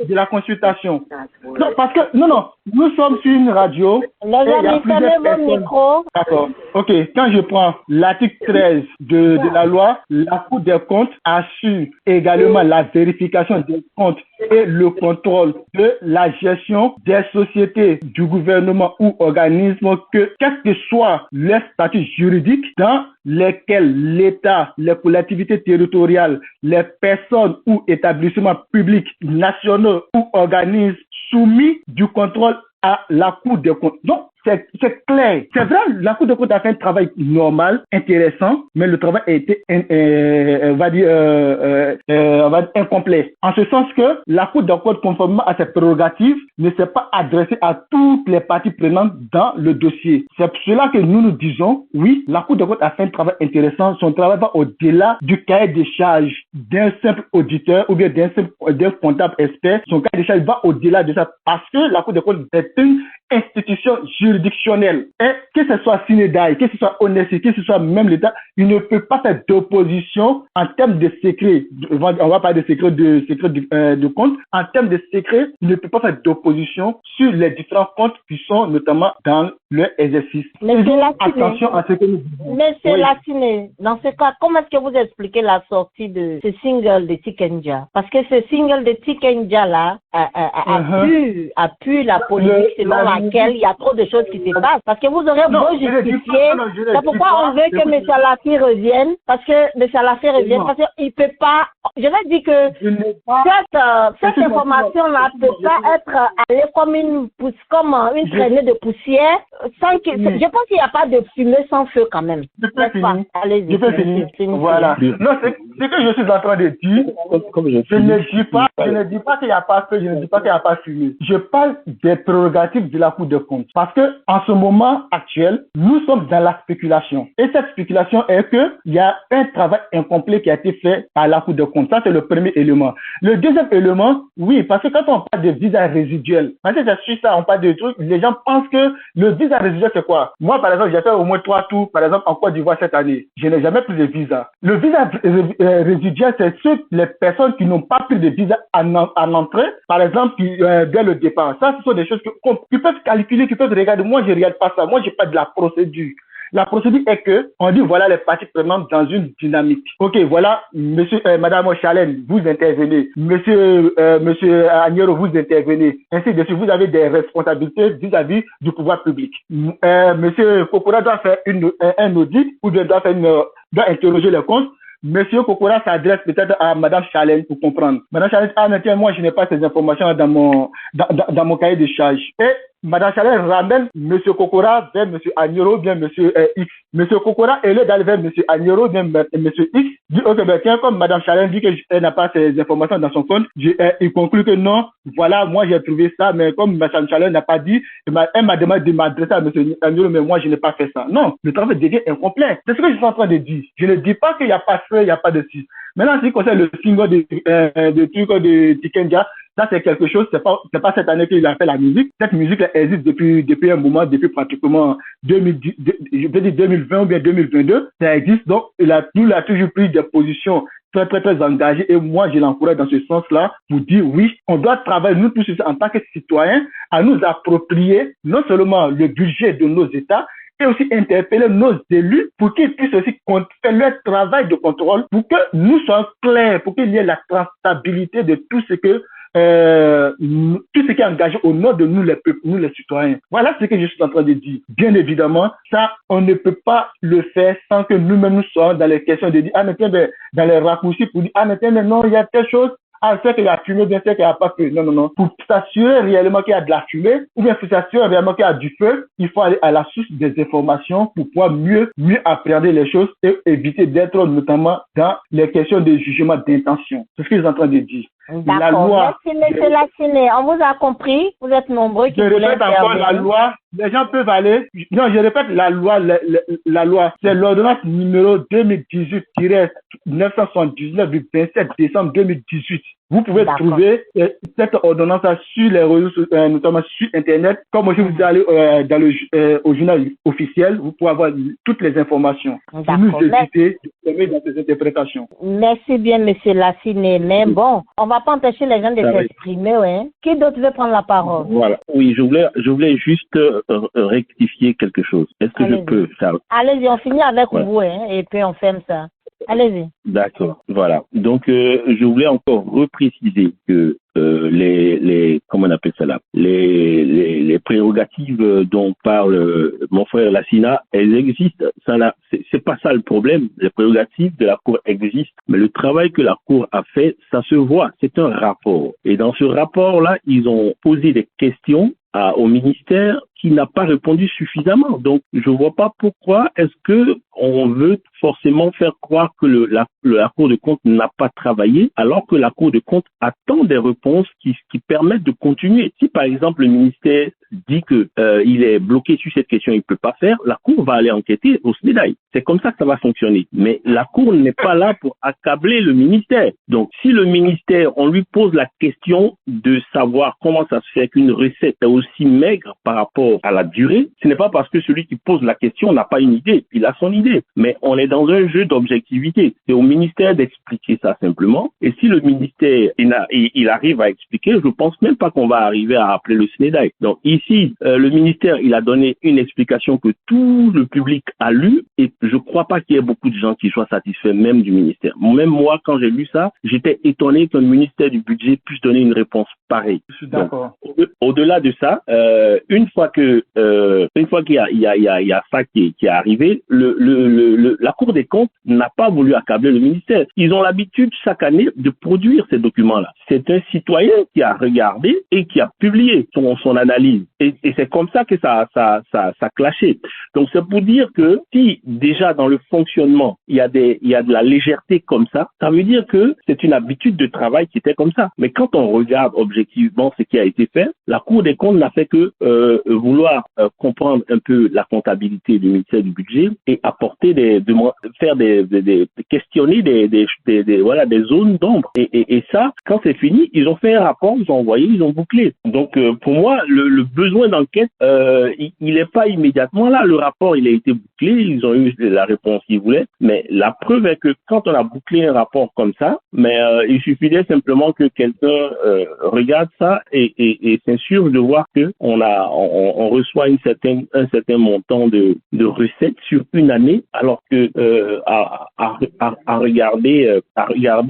la consultation. Non, parce que, non, nous sommes sur une radio. Les amis, fermez vos micros. D'accord. Ok. Quand je prends l'article 13 de la loi, la Cour des comptes assure également la vérification des comptes et le contrôle contrôle de la gestion des sociétés, du gouvernement ou organismes que, quel que soit leur statut juridique, dans lesquels l'État, les collectivités territoriales, les personnes ou établissements publics, nationaux ou organismes soumis du contrôle à la Cour des comptes. Donc, c'est clair. C'est vrai, la Cour des comptes a fait un travail normal, intéressant, mais le travail a été, on va dire incomplet. En ce sens que la Cour des comptes, conformément à ses prérogatives, ne s'est pas adressée à toutes les parties prenantes dans le dossier. C'est pour cela que nous disons, oui, la Cour des comptes a fait un travail intéressant. Son travail va au-delà du cahier des charges d'un simple auditeur ou bien d'un comptable expert. Son cahier des charges va au-delà de ça parce que la Cour des comptes est une institution juridictionnelle. Et que ce soit Sinédaï, que ce soit ONESI, que ce soit même l'État, il ne peut pas faire d'opposition en termes de secret. On va parler de secret de compte. En termes de secret, il ne peut pas faire d'opposition sur les différents comptes qui sont notamment dans leur exercice. Mais attention à ce que nous disons. Mais c'est Laciné. Dans ce cas, comment est-ce que vous expliquez la sortie de ce single de Tikenja? Parce que ce single de Tikenja là a pu la politique selon laquelle il y a trop de choses qui se passent. Parce que vous aurez beau justifier. C'est pourquoi on veut que M. Alafi revienne. Parce que M. Alafi revienne. Parce qu'il peut pas. Je vais dire que cette information-là peut pas être allée comme une traînée de poussière. Sans que, je pense qu'il n'y a pas de fumée sans feu quand même. Je peux finir. Voilà. Non, c'est que je suis en train de dire. Je ne dis pas qu'il n'y a pas feu. Je ne dis pas qu'il n'y a pas fumée. Je parle des prérogatives de la Cour des comptes. Parce que en ce moment actuel, nous sommes dans la spéculation. Et cette spéculation est que il y a un travail incomplet qui a été fait par la Cour des comptes. Ça, c'est le premier élément. Le deuxième élément, oui, parce que quand on parle de visa résiduel, parce que c'est sur ça, on parle de trucs, les gens pensent que le visa résiduel, c'est quoi? Moi, par exemple, j'ai fait au moins 3 tours, par exemple, en Côte d'Ivoire cette année. Je n'ai jamais pris de visa. Le visa résiduel, c'est les personnes qui n'ont pas pris de visa en entrée, par exemple, dès le départ. Ça, ce sont des choses qui peuvent calculer, qui peuvent regarder. Moi, je ne regarde pas ça. Moi, je parle de la procédure. La procédure est que, on dit, voilà les parties prenantes dans une dynamique. Ok, voilà, madame Chalène, vous intervenez. Monsieur Agnero, vous intervenez. Ainsi de suite, vous avez des responsabilités vis-à-vis du pouvoir public. Monsieur Kokora doit faire un audit ou doit interroger les comptes. Monsieur Kokora s'adresse peut-être à Madame Chalène pour comprendre. Madame Chalène, mais tiens, moi, je n'ai pas ces informations dans mon cahier de charges. Et Madame Chalène ramène Monsieur Kokora vers Monsieur Agnero, bien Monsieur X. Monsieur Kokora est là d'aller vers Monsieur Agnero, bien Monsieur X. Dit, ok, ben tiens, comme Madame Chalène dit qu'elle n'a pas ces informations dans son compte, il conclut que non, voilà, moi j'ai trouvé ça, mais comme Madame Chalène n'a pas dit, elle m'a demandé de m'adresser à Monsieur Agnero, mais moi je n'ai pas fait ça. Non, le travail devient incomplet. C'est ce que je suis en train de dire. Je ne dis pas qu'il n'y a pas de feu, il n'y a pas de ci. Maintenant, ce qui concerne le single de Tikenja, ça c'est quelque chose, c'est pas cette année qu'il a fait la musique. Cette musique elle existe depuis un moment, depuis pratiquement 2020 ou bien 2022. Ça existe, donc il a toujours pris des positions très très très engagées et moi je l'encourage dans ce sens-là pour dire oui, on doit travailler nous tous en tant que citoyens à nous approprier non seulement le budget de nos États, et aussi interpeller nos élus pour qu'ils puissent aussi faire leur travail de contrôle, pour que nous soyons clairs, pour qu'il y ait la traçabilité de tout ce qui est engagé au nom de nous les peuples, nous les citoyens. Voilà ce que je suis en train de dire. Bien évidemment, ça, on ne peut pas le faire sans que nous-mêmes nous soyons dans les questions de dire, ah, mais tiens, dans les raccourcis pour dire, ah, mais tiens, mais non, il y a telle chose. Ah, c'est qu'il y a fumé, bien sûr qu'il n'y a pas de feu. Non, non, non. Pour s'assurer réellement qu'il y a de la fumée, ou bien pour s'assurer réellement qu'il y a du feu, il faut aller à la source des informations pour pouvoir mieux appréhender les choses et éviter d'être notamment dans les questions de jugement d'intention. C'est ce que je suis en train de dire. D'accord. Merci, monsieur Laciné. On vous a compris. Vous êtes nombreux qui voulaient intervenir. Je répète encore la loi. Les gens peuvent aller. Non, je répète la loi. La loi, c'est l'ordonnance numéro 2018-979 du 27 décembre 2018. Vous pouvez trouver cette ordonnance sur les réseaux, notamment sur Internet. Comme aussi vous allez au journal officiel, vous pouvez avoir toutes les informations. Vous nous évitez de dans ces interprétations. Merci bien, monsieur Laciné. Mais bon, on va pas empêcher les gens de s'exprimer, hein. Qui d'autre veut prendre la parole? Voilà. Oui, je voulais juste rectifier quelque chose. Est-ce que je peux, Charles? Allez-y, on finit avec vous, hein, et puis on ferme ça. Allez-y. D'accord. Voilà. Donc, je voulais encore repréciser que les comment on appelle ça là, les prérogatives dont parle mon frère Lassina, elles existent. C'est pas ça le problème. Les prérogatives de la Cour existent, mais le travail que la Cour a fait, ça se voit. C'est un rapport. Et dans ce rapport-là, ils ont posé des questions au ministère qui n'a pas répondu suffisamment. Donc, je vois pas pourquoi est-ce que on veut forcément faire croire que la Cour de compte n'a pas travaillé, alors que la Cour de compte attend des réponses qui permettent de continuer. Si, par exemple, le ministère dit que il est bloqué sur cette question, il peut pas faire, la Cour va aller enquêter au SNEDAI. C'est comme ça que ça va fonctionner. Mais la Cour n'est pas là pour accabler le ministère. Donc, si le ministère, on lui pose la question de savoir comment ça se fait qu'une recette est aussi maigre par rapport à la durée, ce n'est pas parce que celui qui pose la question n'a pas une idée, il a son idée. Mais on est dans un jeu d'objectivité. C'est au ministère d'expliquer ça simplement. Et si le ministère, il arrive à expliquer, je pense même pas qu'on va arriver à appeler le SNEDAI. Donc ici, le ministère, il a donné une explication que tout le public a lu et je crois pas qu'il y ait beaucoup de gens qui soient satisfaits même du ministère. Même moi, quand j'ai lu ça, j'étais étonné qu'un ministère du budget puisse donner une réponse pareille. Je suis d'accord. Donc, au-delà de ça, une fois qu'il y a ça qui est arrivé, la Cour des comptes n'a pas voulu accabler le ministère. Ils ont l'habitude chaque année de produire ces documents-là. C'est un citoyen qui a regardé et qui a publié son analyse. Et c'est comme ça que ça clashait. Donc c'est pour dire que si déjà dans le fonctionnement il y a de la légèreté comme ça veut dire que c'est une habitude de travail qui était comme ça. Mais quand on regarde objectivement ce qui a été fait, la Cour des comptes n'a fait que vouloir comprendre un peu la comptabilité du ministère du budget et apporter questionner des zones d'ombre. Et ça, quand c'est fini, ils ont fait un rapport, ils ont envoyé, ils ont bouclé. Donc pour moi, le besoin d'enquête, il n'est pas immédiatement là. Le rapport, il a été bouclé, ils ont eu la réponse qu'ils voulaient. Mais la preuve est que quand on a bouclé un rapport comme ça, il suffisait simplement que quelqu'un regarde ça et s'assure de voir que on reçoit un certain montant de recettes sur une année, alors que à regarder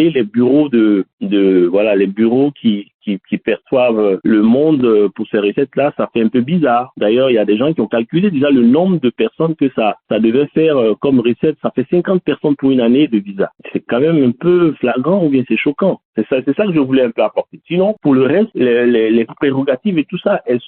les bureaux les bureaux qui perçoivent le monde pour ces recettes-là, ça fait un peu bizarre. D'ailleurs, il y a des gens qui ont calculé déjà le nombre de personnes que ça devait faire comme recette. Ça fait 50 personnes pour une année de visa. C'est quand même un peu flagrant ou bien c'est choquant. C'est ça que je voulais un peu apporter. Sinon, pour le reste, les prérogatives et tout ça, elles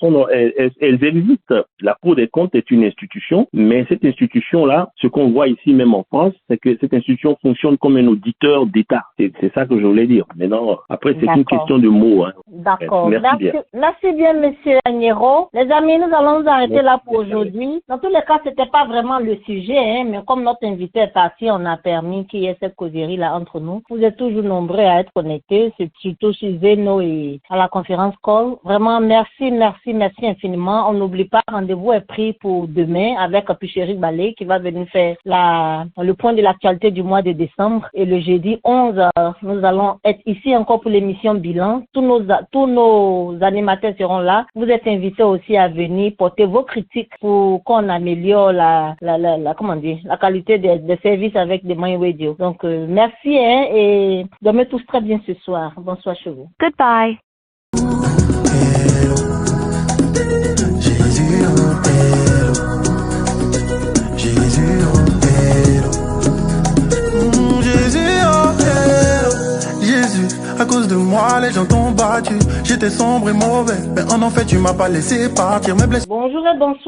existent. La Cour des comptes est une institution, mais cette institution-là, ce qu'on voit ici même en France, c'est que cette institution fonctionne comme un auditeur d'État. C'est ça que je voulais dire. Maintenant, après, c'est une question de mots. Hein. D'accord. Merci bien, monsieur Agnero. Les amis, nous allons nous arrêter là pour aujourd'hui. Dans tous les cas, c'était pas vraiment le sujet, mais comme notre invité est parti, on a permis qu'il y ait cette causerie-là entre nous. Vous êtes toujours nombreux à être connectés, c'est surtout chez Zeno et à la conférence call. Vraiment, merci infiniment. On n'oublie pas, rendez-vous est pris pour demain avec Picheri Balé qui va venir faire le point de l'actualité du mois de décembre. Et le jeudi 11, nous allons être ici encore pour l'émission Bilan. Tous nos animateurs seront là. Vous êtes invités aussi à venir porter vos critiques pour qu'on améliore la qualité des services avec des Mind Radio. Donc, merci et dormez tous très bien ce soir. Bonsoir chez vous. Goodbye. À cause de moi, les gens t'ont battu. J'étais sombre et mauvais, mais en fait, tu m'as pas laissé partir. Bonjour et bonsoir.